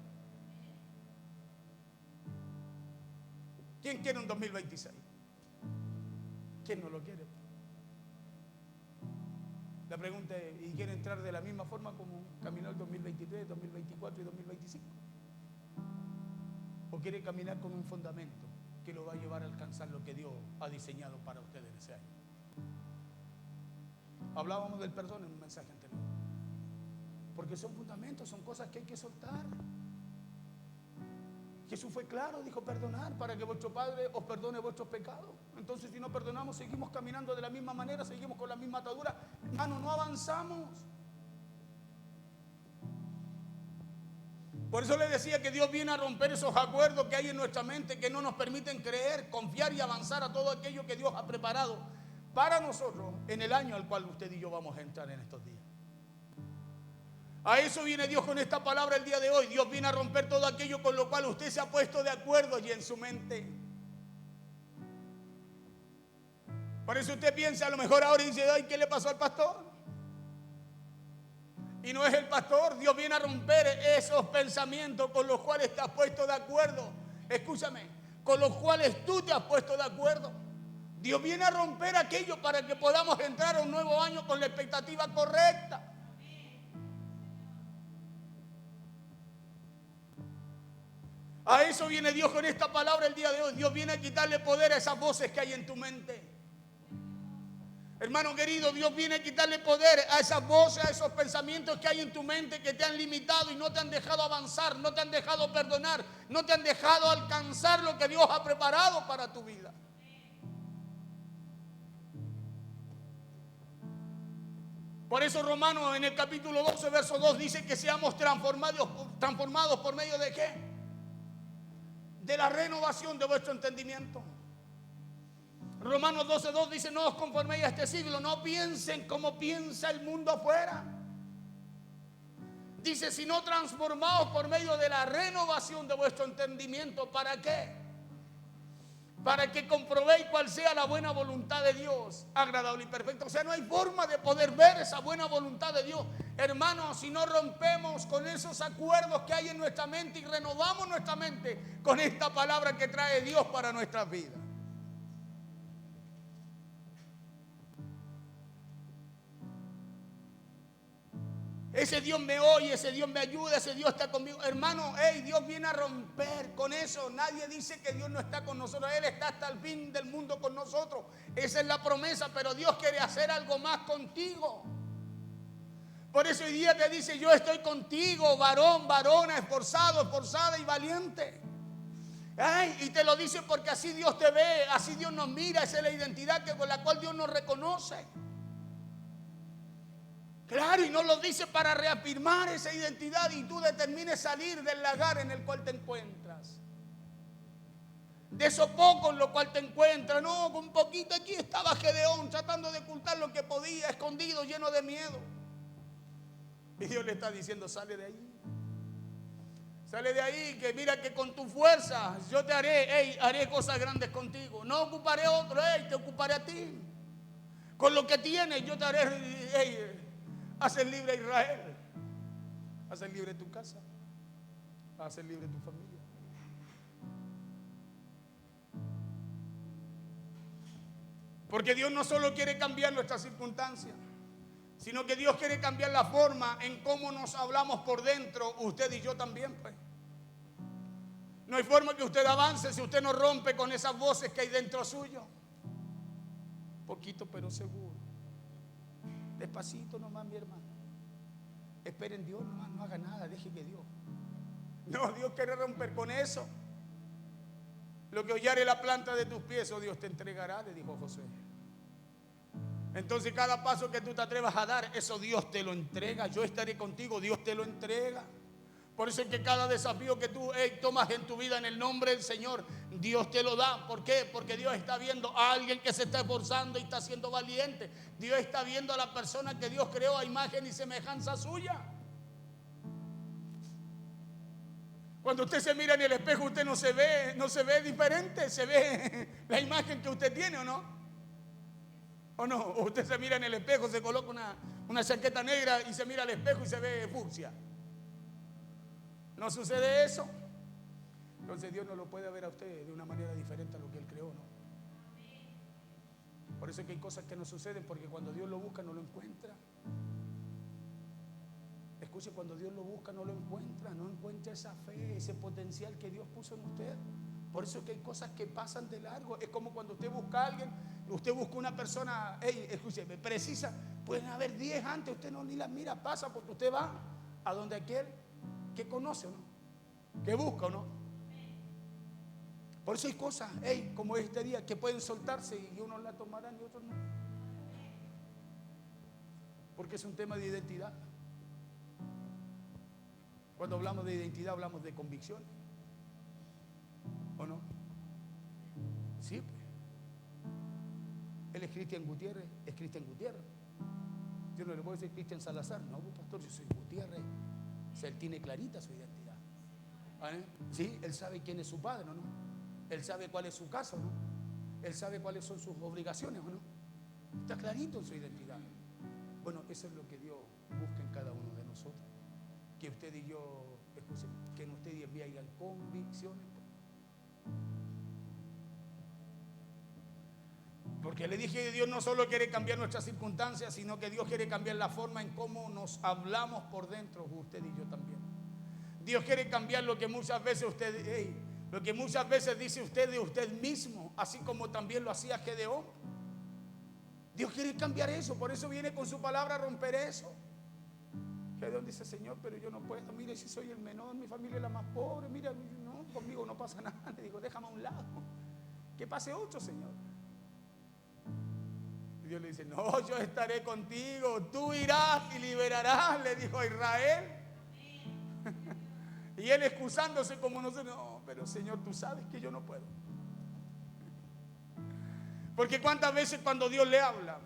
¿Quién quiere un 2026? ¿Quién no lo quiere? La pregunta es, ¿y quiere entrar de la misma forma como caminó el 2023, 2024 y 2025? ¿O quiere caminar con un fundamento que lo va a llevar a alcanzar lo que Dios ha diseñado para ustedes en ese año? Hablábamos del perdón en un mensaje anterior. Porque son fundamentos, son cosas que hay que soltar. Jesús fue claro, dijo perdonar para que vuestro Padre os perdone vuestros pecados. Entonces si no perdonamos, seguimos caminando de la misma manera, seguimos con la misma atadura. Hermano, no avanzamos. Por eso le decía que Dios viene a romper esos acuerdos que hay en nuestra mente que no nos permiten creer, confiar y avanzar a todo aquello que Dios ha preparado para nosotros en el año al cual usted y yo vamos a entrar en estos días. A eso viene Dios con esta palabra el día de hoy. Dios viene a romper todo aquello con lo cual usted se ha puesto de acuerdo y en su mente. Por eso usted piensa a lo mejor ahora y dice, ay, ¿qué le pasó al pastor? Y no es el pastor. Dios viene a romper esos pensamientos con los cuales te has puesto de acuerdo. Escúchame, con los cuales tú te has puesto de acuerdo. Dios viene a romper aquello para que podamos entrar a un nuevo año con la expectativa correcta. A eso viene Dios con esta palabra el día de hoy. Dios viene a quitarle poder a esas voces que hay en tu mente. Hermano querido, Dios viene a quitarle poder a esas voces, a esos pensamientos que hay en tu mente que te han limitado y no te han dejado avanzar, no te han dejado perdonar, no te han dejado alcanzar lo que Dios ha preparado para tu vida. Por eso Romanos en el capítulo 12, verso 2 dice que seamos transformados por medio de ¿qué? De la renovación de vuestro entendimiento. Romanos 12:2 dice, no os conforméis a este siglo, no piensen como piensa el mundo afuera. Dice, sino transformaos por medio de la renovación de vuestro entendimiento. ¿Para qué? Para que comprobéis cuál sea la buena voluntad de Dios, agradable y perfecta. O sea, no hay forma de poder ver esa buena voluntad de Dios, hermanos, si no rompemos con esos acuerdos que hay en nuestra mente y renovamos nuestra mente con esta palabra que trae Dios para nuestras vidas. Ese Dios me oye, ese Dios me ayuda, ese Dios está conmigo. Hermano, Dios viene a romper con eso. Nadie dice que Dios no está con nosotros. Él está hasta el fin del mundo con nosotros. Esa es la promesa, pero Dios quiere hacer algo más contigo. Por eso hoy día te dice, yo estoy contigo, varón, varona, esforzado, esforzada y valiente. Y te lo dice porque así Dios te ve, así Dios nos mira. Esa es la identidad con la cual Dios nos reconoce. Claro, y no lo dice para reafirmar esa identidad y tú determines salir del lagar en el cual te encuentras. De eso poco en lo cual te encuentras. No, con un poquito aquí estaba Gedeón tratando de ocultar lo que podía, escondido, lleno de miedo. Y Dios le está diciendo, sale de ahí. Sale de ahí, que mira que con tu fuerza yo te haré cosas grandes contigo. No ocuparé a otro, te ocuparé a ti. Con lo que tienes yo te haré, hacer libre a Israel. Hacer libre tu casa. Hacer libre tu familia. Porque Dios no solo quiere cambiar nuestras circunstancias, sino que Dios quiere cambiar la forma en cómo nos hablamos por dentro, usted y yo también, pues. No hay forma que usted avance si usted no rompe con esas voces que hay dentro suyo. Poquito pero seguro. Despacito nomás, mi hermano. Espere en Dios nomás, no haga nada, deje que Dios. No, Dios quiere romper con eso. Lo que hollare la planta de tus pies, oh Dios te entregará, le dijo Josué. Entonces cada paso que tú te atrevas a dar, eso Dios te lo entrega. Yo estaré contigo, Dios te lo entrega. Por eso es que cada desafío que tú tomas en tu vida en el nombre del Señor, Dios te lo da. ¿Por qué? Porque Dios está viendo a alguien que se está esforzando y está siendo valiente. Dios está viendo a la persona que Dios creó a imagen y semejanza suya. Cuando usted se mira en el espejo, usted no se ve diferente, se ve la imagen que usted tiene, ¿o no? ¿O no? O usted se mira en el espejo, se coloca una chaqueta negra y se mira al espejo y se ve fucsia. ¿No sucede eso? Entonces Dios no lo puede ver a usted de una manera diferente a lo que Él creó, ¿no? Por eso es que hay cosas que no suceden, porque cuando Dios lo busca no lo encuentra. Escuche, cuando Dios lo busca no lo encuentra, no encuentra esa fe, ese potencial que Dios puso en usted. Por eso es que hay cosas que pasan de largo. Es como cuando usted busca a alguien, usted busca una persona, escuche, precisa, pueden haber 10 antes, usted no ni las mira, pasa porque usted va a donde aquel que conoce, ¿o no? Que busca, ¿o no? Por eso hay cosas, como este día, que pueden soltarse y unos la tomarán y otros no. Porque es un tema de identidad. Cuando hablamos de identidad hablamos de convicción, ¿o no? Sí, pues. Él es Cristian Gutiérrez, es Cristian Gutiérrez. Yo no le puedo decir Cristian Salazar, no, pastor, yo soy Gutiérrez. O sea, él tiene clarita su identidad. ¿Vale? Sí, él sabe quién es su padre, ¿o no? Él sabe cuál es su casa, ¿o no? Él sabe cuáles son sus obligaciones, ¿o no? Está clarito en su identidad. Bueno, eso es lo que Dios busca en cada uno de nosotros. Que usted y yo, escuchen, que en usted y en mí hayan convicciones. Porque le dije que Dios no solo quiere cambiar nuestras circunstancias, sino que Dios quiere cambiar la forma en cómo nos hablamos por dentro, usted y yo también. Dios quiere cambiar lo que muchas veces dice usted de usted mismo, así como también lo hacía Gedeón. Dios quiere cambiar eso, por eso viene con su palabra a romper eso. Gedeón dice, Señor, pero yo no puedo, mire, si soy el menor, mi familia es la más pobre, mira, no, conmigo no pasa nada. Le digo, déjame a un lado, que pase otro, Señor. Y Dios le dice, no, yo estaré contigo, tú irás y liberarás, le dijo a Israel. Y él excusándose como no, pero Señor, tú sabes que yo no puedo. Porque cuántas veces cuando Dios le habla,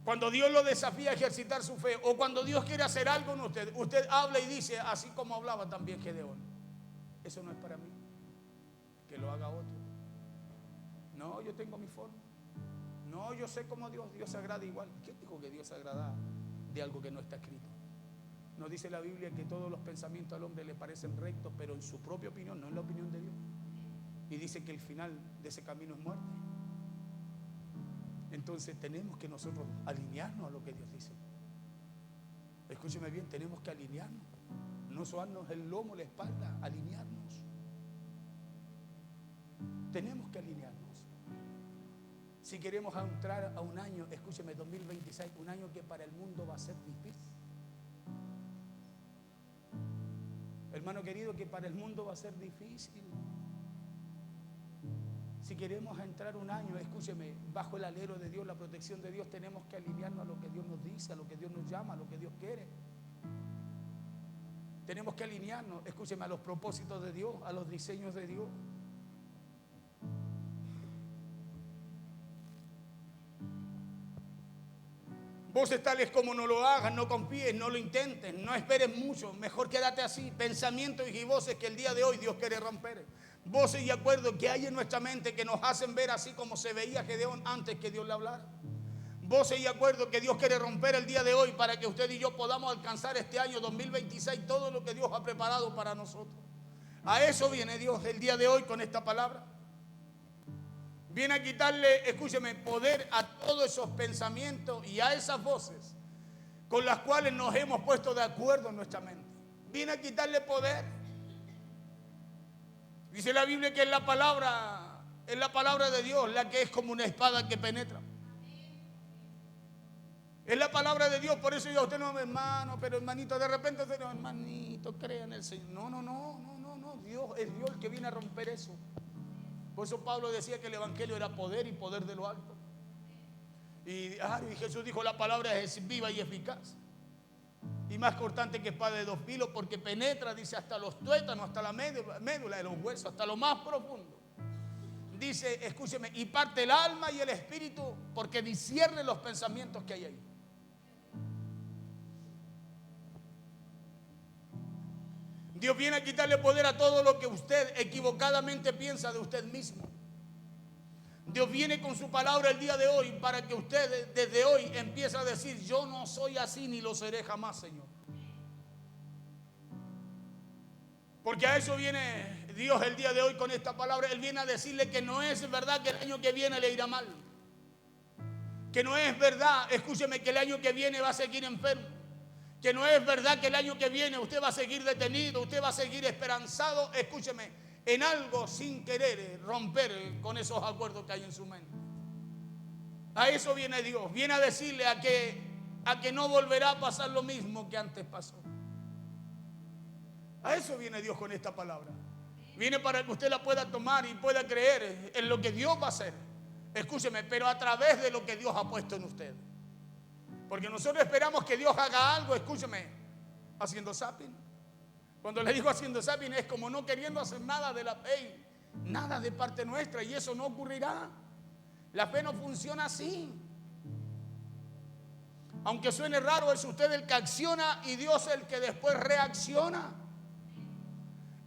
cuando Dios lo desafía a ejercitar su fe, o cuando Dios quiere hacer algo en usted, usted habla y dice, así como hablaba también Gedeón, eso no es para mí, que lo haga otro. No, yo tengo mi forma. No, yo sé cómo Dios se agrada igual. ¿Quién dijo que Dios se agrada de algo que no está escrito? Nos dice la Biblia que todos los pensamientos al hombre le parecen rectos, pero en su propia opinión, no en la opinión de Dios. Y dice que el final de ese camino es muerte. Entonces tenemos que nosotros alinearnos a lo que Dios dice. Escúcheme bien, tenemos que alinearnos. No sobarnos el lomo, la espalda, alinearnos. Tenemos que alinearnos. Si queremos entrar a un año, escúcheme, 2026, un año que para el mundo va a ser difícil. Hermano querido, que para el mundo va a ser difícil. Si queremos entrar un año, escúcheme, bajo el alero de Dios, la protección de Dios, tenemos que alinearnos a lo que Dios nos dice, a lo que Dios nos llama, a lo que Dios quiere. Tenemos que alinearnos, escúcheme, a los propósitos de Dios, a los diseños de Dios. Voces tales como no lo hagas, no confíes, no lo intentes, no esperes mucho, mejor quédate así. Pensamientos y voces que el día de hoy Dios quiere romper. Voces y acuerdos que hay en nuestra mente que nos hacen ver así como se veía Gedeón antes que Dios le hablara. Voces y acuerdos que Dios quiere romper el día de hoy para que usted y yo podamos alcanzar este año 2026 todo lo que Dios ha preparado para nosotros. A eso viene Dios el día de hoy con esta palabra. Viene a quitarle, escúcheme, poder a todos esos pensamientos y a esas voces con las cuales nos hemos puesto de acuerdo en nuestra mente. Viene a quitarle poder. Dice la Biblia que es la palabra de Dios la que es como una espada que penetra. Es la palabra de Dios, por eso yo a usted no, hermano, pero hermanito, de repente usted no, hermanito, crea en el Señor. No, Dios es Dios el que viene a romper eso. Por eso Pablo decía que el evangelio era poder y poder de lo alto. Y Jesús dijo, la palabra es viva y eficaz. Y más cortante que espada de dos filos, porque penetra, dice, hasta los tuétanos, hasta la médula de los huesos, hasta lo más profundo. Dice, escúcheme, y parte el alma y el espíritu, porque discierne los pensamientos que hay ahí. Dios viene a quitarle poder a todo lo que usted equivocadamente piensa de usted mismo. Dios viene con su palabra el día de hoy para que usted desde hoy empiece a decir, yo no soy así ni lo seré jamás, Señor. Porque a eso viene Dios el día de hoy con esta palabra. Él viene a decirle que no es verdad que el año que viene le irá mal. Que no es verdad, escúcheme, que el año que viene va a seguir enfermo. Que no es verdad que el año que viene usted va a seguir detenido, usted va a seguir esperanzado, escúcheme, en algo sin querer romper con esos acuerdos que hay en su mente. A eso viene Dios, viene a decirle a que no volverá a pasar lo mismo que antes pasó. A eso viene Dios con esta palabra. Viene para que usted la pueda tomar y pueda creer en lo que Dios va a hacer. Escúcheme, pero a través de lo que Dios ha puesto en usted. Porque nosotros esperamos que Dios haga algo, escúcheme, haciendo zapping. Cuando le digo haciendo zapping es como no queriendo hacer nada de la fe, nada de parte nuestra, y eso no ocurrirá. La fe no funciona así. Aunque suene raro, es usted el que acciona y Dios el que después reacciona.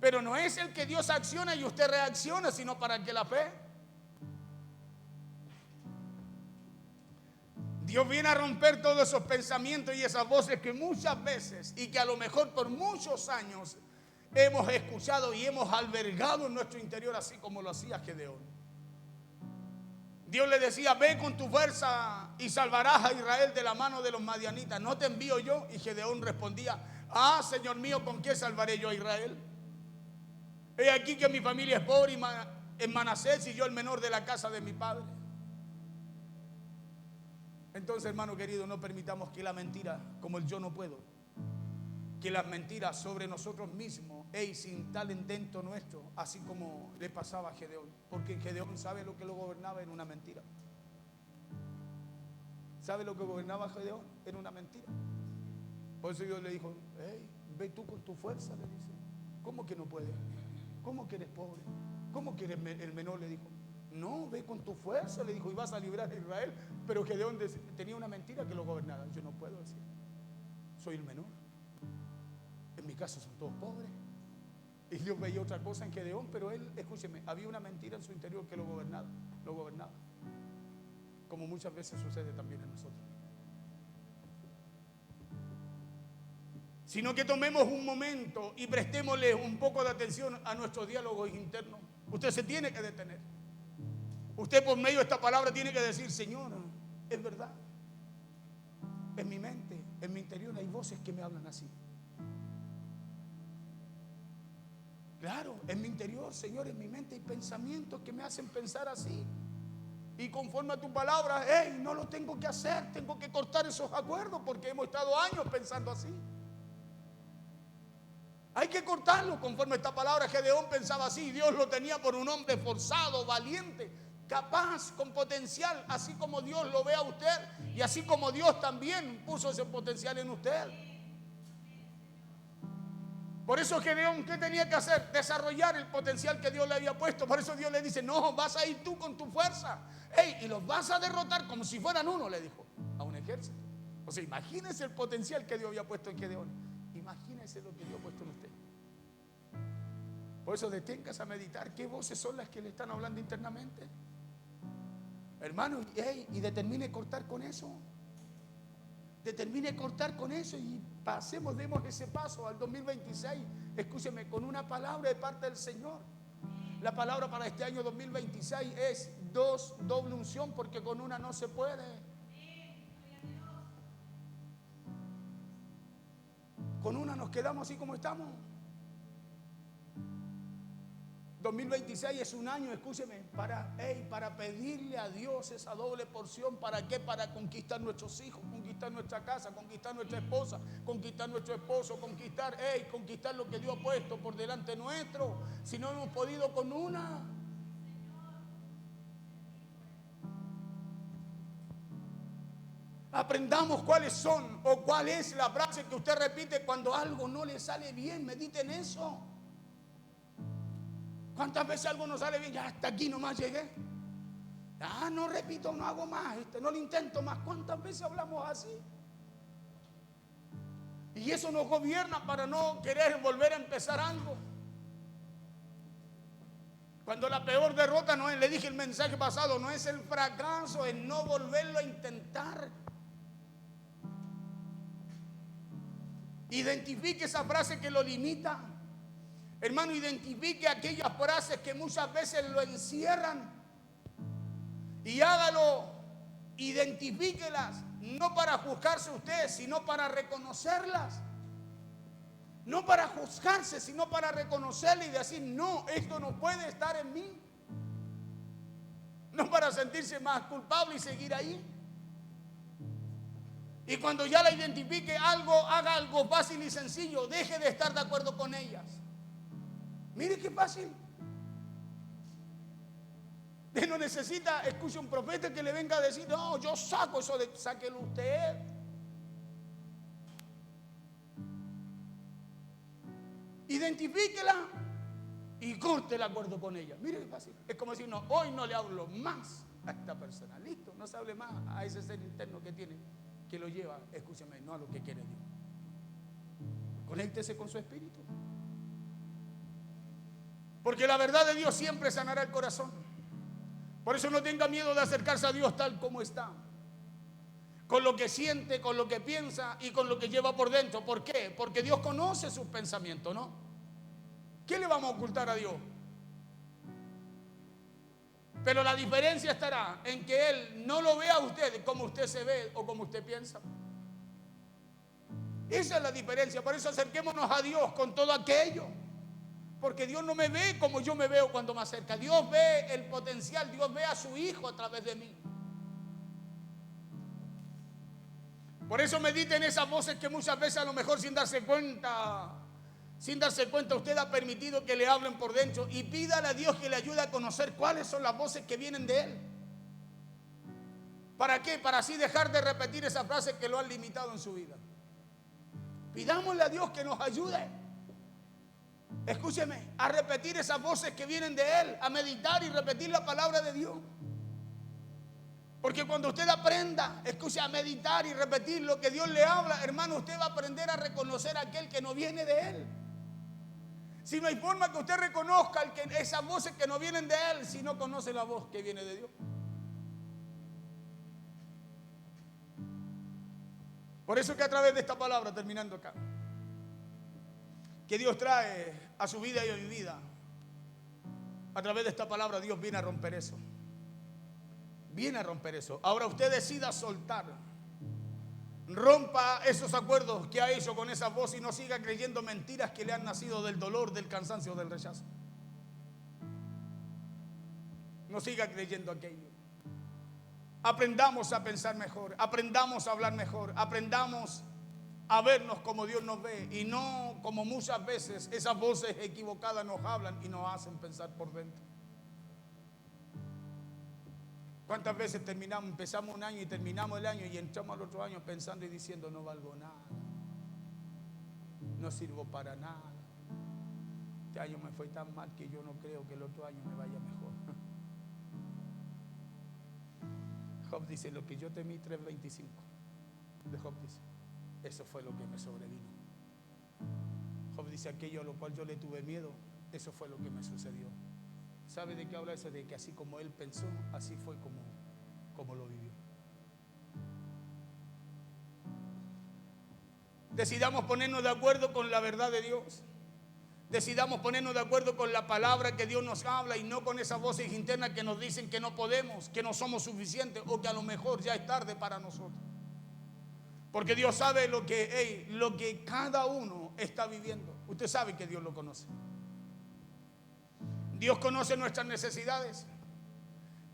Pero no es el que Dios acciona y usted reacciona, sino para que la fe. Dios viene a romper todos esos pensamientos y esas voces que muchas veces y que a lo mejor por muchos años hemos escuchado y hemos albergado en nuestro interior, así como lo hacía Gedeón. Dios le decía, ve con tu fuerza y salvarás a Israel de la mano de los madianitas. ¿No te envío yo? Y Gedeón respondía, Señor mío, ¿con qué salvaré yo a Israel? He aquí que mi familia es pobre en Manasés y yo el menor de la casa de mi padre. Entonces, hermano querido, no permitamos que la mentira, como el yo no puedo, que las mentiras sobre nosotros mismos se instalen dentro nuestro, así como le pasaba a Gedeón. Porque Gedeón sabe lo que lo gobernaba en una mentira. ¿Sabe lo que gobernaba a Gedeón? En una mentira. Por eso Dios le dijo, ve tú con tu fuerza, le dice. ¿Cómo que no puedes? ¿Cómo que eres pobre? ¿Cómo que eres el menor? Le dijo. No, ve con tu fuerza, le dijo, y vas a librar a Israel. Pero Gedeón tenía una mentira que lo gobernaba. Yo no puedo decir, soy el menor. En mi casa son todos pobres. Y Dios veía otra cosa en Gedeón, pero él, escúcheme, había una mentira en su interior que lo gobernaba. Como muchas veces sucede también en nosotros. Sino que tomemos un momento y prestémosle un poco de atención a nuestros diálogos internos. Usted se tiene que detener. Usted por medio de esta palabra tiene que decir, Señor, es verdad. En mi mente, en mi interior hay voces que me hablan así. Claro, en mi interior, Señor, en mi mente hay pensamientos que me hacen pensar así. Y conforme a tu palabra, no lo tengo que hacer, tengo que cortar esos acuerdos porque hemos estado años pensando así. Hay que cortarlo conforme a esta palabra. Gedeón pensaba así. Dios lo tenía por un hombre forzado, valiente, capaz, con potencial, así como Dios lo ve a usted y así como Dios también puso ese potencial en usted. Por eso Gedeón, ¿qué tenía que hacer? Desarrollar el potencial que Dios le había puesto. Por eso Dios le dice, no, vas a ir tú con tu fuerza. Y los vas a derrotar como si fueran uno, le dijo, a un ejército. O sea, imagínese el potencial que Dios había puesto en Gedeón. Imagínese lo que Dios ha puesto en usted. Por eso deténgase a meditar qué voces son las que le están hablando internamente. Hermano, y determine cortar con eso. Determine cortar con eso y demos ese paso al 2026. Escúcheme, con una palabra de parte del Señor. La palabra para este año 2026 es doble unción, porque con una no se puede. Con una nos quedamos así como estamos. 2026 es un año, escúcheme, para pedirle a Dios esa doble porción. ¿Para qué? Para conquistar nuestros hijos, conquistar nuestra casa, conquistar nuestra esposa, conquistar nuestro esposo, conquistar lo que Dios ha puesto por delante nuestro. Si no hemos podido con una. Aprendamos cuáles son o cuál es la frase que usted repite cuando algo no le sale bien. Medite en eso. ¿Cuántas veces algo no sale bien? Ya hasta aquí nomás llegué. No repito, no hago más, no lo intento más. ¿Cuántas veces hablamos así? Y eso nos gobierna para no querer volver a empezar algo. Cuando la peor derrota no es, le dije el mensaje pasado, no es el fracaso, es no volverlo a intentar. Identifique esa frase que lo limita. Hermano, identifique aquellas frases que muchas veces lo encierran y hágalo, identifíquelas, no para juzgarse usted, sino para reconocerlas. No para juzgarse, sino para reconocerlas y decir, no, esto no puede estar en mí. No para sentirse más culpable y seguir ahí. Y cuando ya la identifique, haga algo fácil y sencillo, deje de estar de acuerdo con ellas. Mire qué fácil. Usted no necesita, escuche, un profeta que le venga a decir, no, yo saco eso, sáquelo usted. Identifíquela y corte el acuerdo con ella. Mire qué fácil. Es como decir, no, hoy no le hablo más a esta persona. Listo, no se hable más a ese ser interno que tiene, que lo lleva, escúcheme, no a lo que quiere Dios. Conéctese con su espíritu. Porque la verdad de Dios siempre sanará el corazón. Por eso no tenga miedo de acercarse a Dios tal como está. Con lo que siente, con lo que piensa y con lo que lleva por dentro. ¿Por qué? Porque Dios conoce sus pensamientos, ¿no? ¿Qué le vamos a ocultar a Dios? Pero la diferencia estará en que Él no lo vea a usted como usted se ve o como usted piensa. Esa es la diferencia. Por eso acerquémonos a Dios con todo aquello. Porque Dios no me ve como yo me veo cuando me acerca. Dios ve el potencial, Dios ve a su Hijo a través de mí. Por eso medite en esas voces que muchas veces a lo mejor sin darse cuenta usted ha permitido que le hablen por dentro. Y pídale a Dios que le ayude a conocer cuáles son las voces que vienen de Él. ¿Para qué? Para así dejar de repetir esas frases que lo han limitado en su vida. Pidámosle a Dios que nos ayude. Escúcheme, a repetir esas voces que vienen de Él, a meditar y repetir la palabra de Dios. Porque cuando usted aprenda, escuche, a meditar y repetir lo que Dios le habla, hermano, usted va a aprender a reconocer a aquel que no viene de Él. Si no hay forma que usted reconozca esas voces que no vienen de Él, si no conoce la voz que viene de Dios. Por eso que a través de esta palabra, terminando acá, que Dios trae a su vida y a mi vida, a través de esta palabra Dios viene a romper eso. Viene a romper eso. Ahora usted decida soltar. Rompa esos acuerdos que ha hecho con esa voz y no siga creyendo mentiras que le han nacido del dolor, del cansancio, del rechazo. No siga creyendo aquello. Aprendamos a pensar mejor, aprendamos a hablar mejor, aprendamos a vernos como Dios nos ve y no como muchas veces esas voces equivocadas nos hablan y nos hacen pensar por dentro. ¿Cuántas veces empezamos un año y terminamos el año y entramos al otro año pensando y diciendo no valgo nada, no sirvo para nada, este año me fue tan mal que yo no creo que el otro año me vaya mejor? Job dice, lo que yo temí, 3:25 de Job dice, eso fue lo que me sobrevino. Job dice, aquello a lo cual yo le tuve miedo, eso fue lo que me sucedió. ¿Sabe de qué habla eso? De que así como él pensó, así fue como lo vivió. Decidamos ponernos de acuerdo con la verdad de Dios. Decidamos ponernos de acuerdo con la palabra que Dios nos habla y no con esas voces internas que nos dicen que no podemos, que no somos suficientes o que a lo mejor ya es tarde para nosotros. Porque Dios sabe lo que cada uno está viviendo. Usted sabe que Dios lo conoce. Dios conoce nuestras necesidades.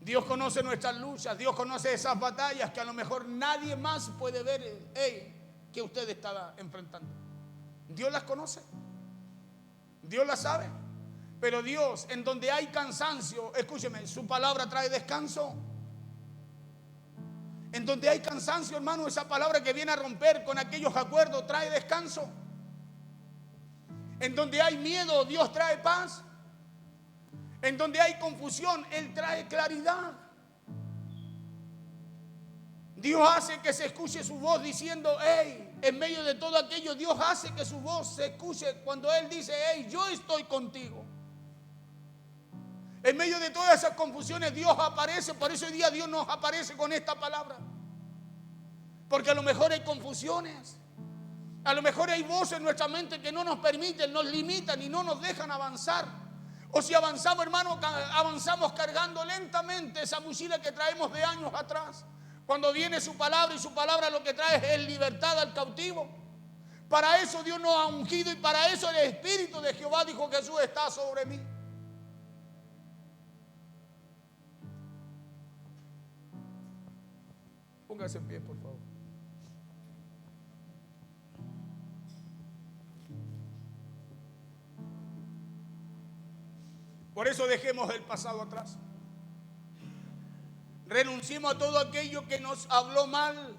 Dios conoce nuestras luchas. Dios conoce esas batallas que a lo mejor nadie más puede ver que usted está enfrentando. Dios las conoce. Dios las sabe. Pero Dios, en donde hay cansancio, escúcheme, su palabra trae descanso. En donde hay cansancio, hermano, esa palabra que viene a romper con aquellos acuerdos trae descanso. En donde hay miedo, Dios trae paz. En donde hay confusión, Él trae claridad. Dios hace que se escuche su voz diciendo, hey, en medio de todo aquello, Dios hace que su voz se escuche cuando Él dice, hey, yo estoy contigo. En medio de todas esas confusiones, Dios aparece. Por eso hoy día Dios nos aparece con esta palabra. Porque a lo mejor hay confusiones. A lo mejor hay voces en nuestra mente que no nos permiten, nos limitan y no nos dejan avanzar. O si avanzamos, hermano, avanzamos cargando lentamente esa mochila que traemos de años atrás. Cuando viene su palabra y su palabra lo que trae es libertad al cautivo. Para eso Dios nos ha ungido y para eso el Espíritu de Jehová, dijo Jesús, está sobre mí. Póngase en pie, por favor. Por eso dejemos el pasado atrás. Renunciemos a todo aquello que nos habló mal.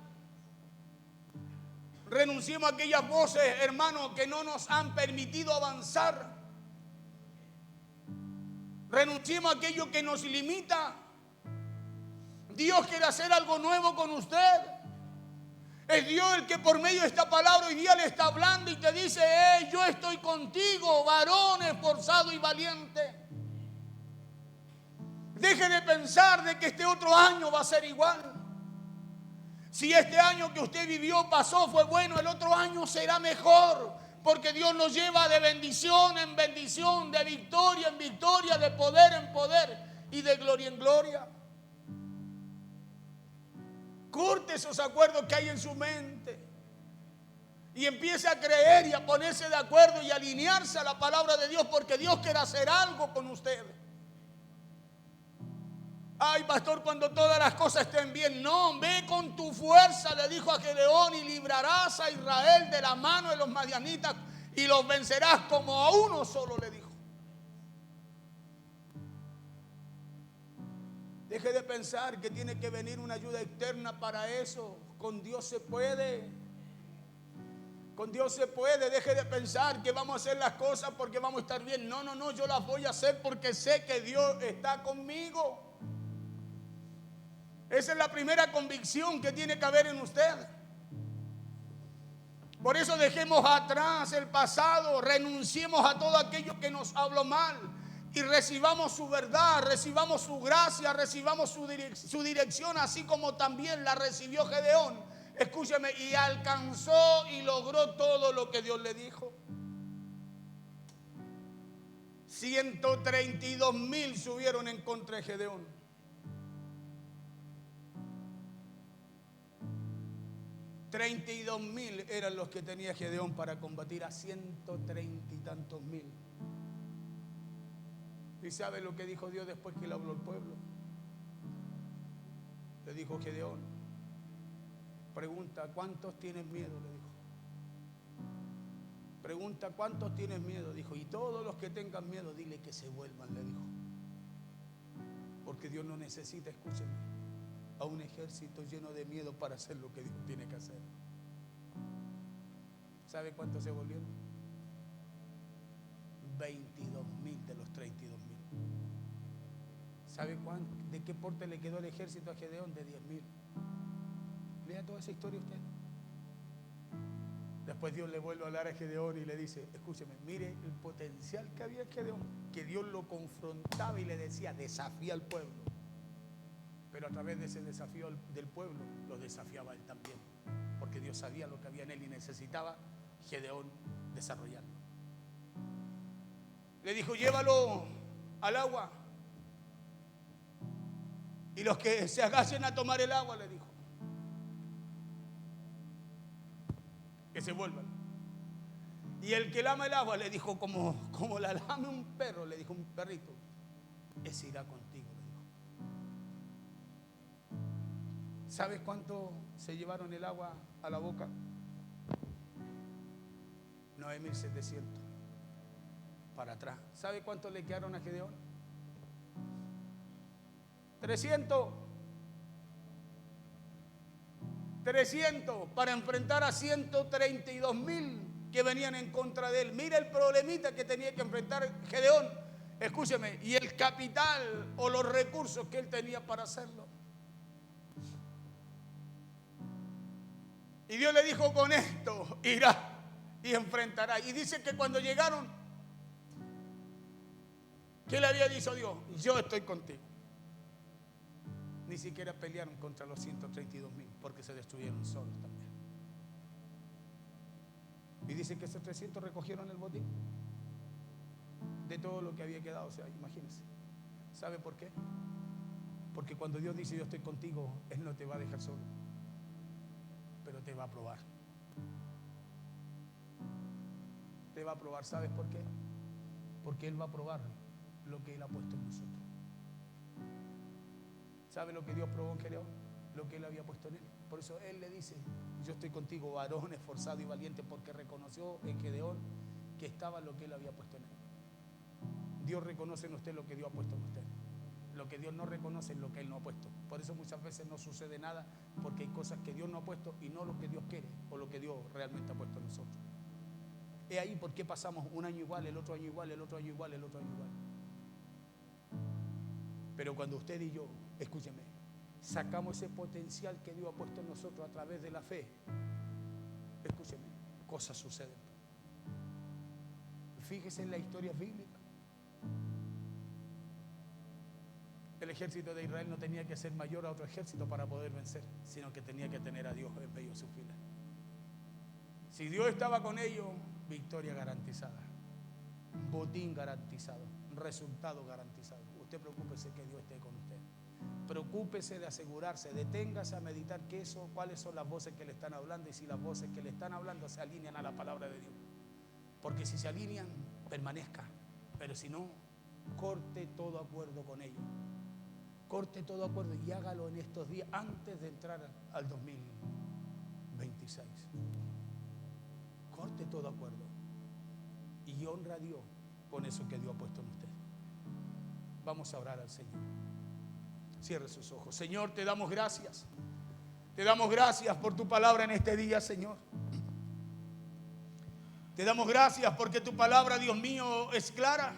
Renunciemos a aquellas voces, hermanos, que no nos han permitido avanzar. Renunciemos a aquello que nos limita. Dios quiere hacer algo nuevo con usted. Es Dios el que por medio de esta palabra hoy día le está hablando y te dice, hey, yo estoy contigo, varón esforzado y valiente. Deje de pensar de que este otro año va a ser igual. Si este año que usted vivió, pasó, fue bueno, el otro año será mejor. Porque Dios nos lleva de bendición en bendición, de victoria en victoria, de poder en poder y de gloria en gloria. Corte esos acuerdos que hay en su mente y empiece a creer y a ponerse de acuerdo y alinearse a la palabra de Dios, porque Dios quiere hacer algo con usted. Ay, pastor, cuando todas las cosas estén bien. No, ve con tu fuerza, le dijo a Gedeón, y librarás a Israel de la mano de los madianitas y los vencerás como a uno solo, le dijo. Deje de pensar que tiene que venir una ayuda externa para eso. Con Dios se puede. Con Dios se puede. Deje de pensar que vamos a hacer las cosas porque vamos a estar bien. No, no, no, yo las voy a hacer porque sé que Dios está conmigo. Esa es la primera convicción que tiene que haber en usted. Por eso dejemos atrás el pasado, renunciemos a todo aquello que nos habló mal y recibamos su verdad, recibamos su gracia, recibamos su dirección, así como también la recibió Gedeón. Escúcheme, y alcanzó y logró todo lo que Dios le dijo. 132,000 subieron en contra de Gedeón. 32,000 eran los que tenía Gedeón para combatir a 130 y tantos mil. ¿Y sabe lo que dijo Dios después que le habló al pueblo? Le dijo Gedeón, pregunta, ¿cuántos tienen miedo? Le dijo. Pregunta, ¿cuántos tienes miedo? Dijo, y todos los que tengan miedo, dile que se vuelvan, le dijo. Porque Dios no necesita, escúchenme, a un ejército lleno de miedo para hacer lo que Dios tiene que hacer. ¿Sabe cuántos se volvieron? 22.000 de los 32.000. ¿Sabe de qué porte le quedó el ejército a Gedeón? De 10.000. Lea toda esa historia usted. Después Dios le vuelve a hablar a Gedeón y le dice, escúcheme, mire el potencial que había en Gedeón, que Dios lo confrontaba y le decía, desafía al pueblo. Pero a través de ese desafío del pueblo, lo desafiaba él también, porque Dios sabía lo que había en él y necesitaba Gedeón desarrollarlo. Le dijo, llévalo al agua, y los que se agachen a tomar el agua, le dijo, que se vuelvan. Y el que lama el agua, le dijo, como la lame un perro, le dijo, un perrito, ese irá contigo, le dijo. ¿Sabes cuánto se llevaron el agua a la boca? 9.700 para atrás. ¿Sabe cuánto le quedaron a Gedeón? 300 para enfrentar a 132.000 que venían en contra de él. Mira el problemita que tenía que enfrentar Gedeón, escúcheme, y el capital o los recursos que él tenía para hacerlo. Y Dios le dijo, con esto irá y enfrentará. Y dice que cuando llegaron, ¿qué le había dicho Dios? Yo estoy contigo. Ni siquiera pelearon contra los 132.000 porque se destruyeron solos también. Y dice que esos 300 recogieron el botín de todo lo que había quedado. O sea, imagínense. ¿Sabe por qué? Porque cuando Dios dice yo estoy contigo, Él no te va a dejar solo, pero te va a probar. Te va a probar. ¿Sabes por qué? Porque Él va a probar lo que Él ha puesto en nosotros. ¿Sabe lo que Dios probó en Gedeón? Lo que Él había puesto en él. Por eso Él le dice, yo estoy contigo, varón esforzado y valiente, porque reconoció en Gedeón que estaba lo que Él había puesto en él. Dios reconoce en usted lo que Dios ha puesto en usted. Lo que Dios no reconoce es lo que Él no ha puesto. Por eso muchas veces no sucede nada, porque hay cosas que Dios no ha puesto y no lo que Dios quiere o lo que Dios realmente ha puesto en nosotros. Es ahí por qué pasamos un año igual, el otro año igual, el otro año igual, el otro año igual. Pero cuando usted y yo, escúcheme, sacamos ese potencial que Dios ha puesto en nosotros a través de la fe, escúcheme, cosas suceden. Fíjese en la historia bíblica. El ejército de Israel no tenía que ser mayor a otro ejército para poder vencer, sino que tenía que tener a Dios en medio de sus filas. Si Dios estaba con ellos, victoria garantizada, botín garantizado, resultado garantizado. Usted preocúpese que Dios esté con usted. Preocúpese de asegurarse, deténgase a meditar cuáles son las voces que le están hablando y si las voces que le están hablando se alinean a la palabra de Dios. Porque si se alinean, permanezca. Pero si no, corte todo acuerdo con ellos. Corte todo acuerdo y hágalo en estos días antes de entrar al 2026. Corte todo acuerdo y honra a Dios con eso que Dios ha puesto en usted. Vamos a orar al Señor. Cierre sus ojos. Señor, te damos gracias. Te damos gracias por tu palabra en este día, Señor. Te damos gracias porque tu palabra, Dios mío, es clara.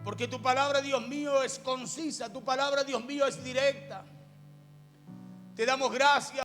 Porque tu palabra, Dios mío, es concisa. Tu palabra, Dios mío, es directa. Te damos gracias.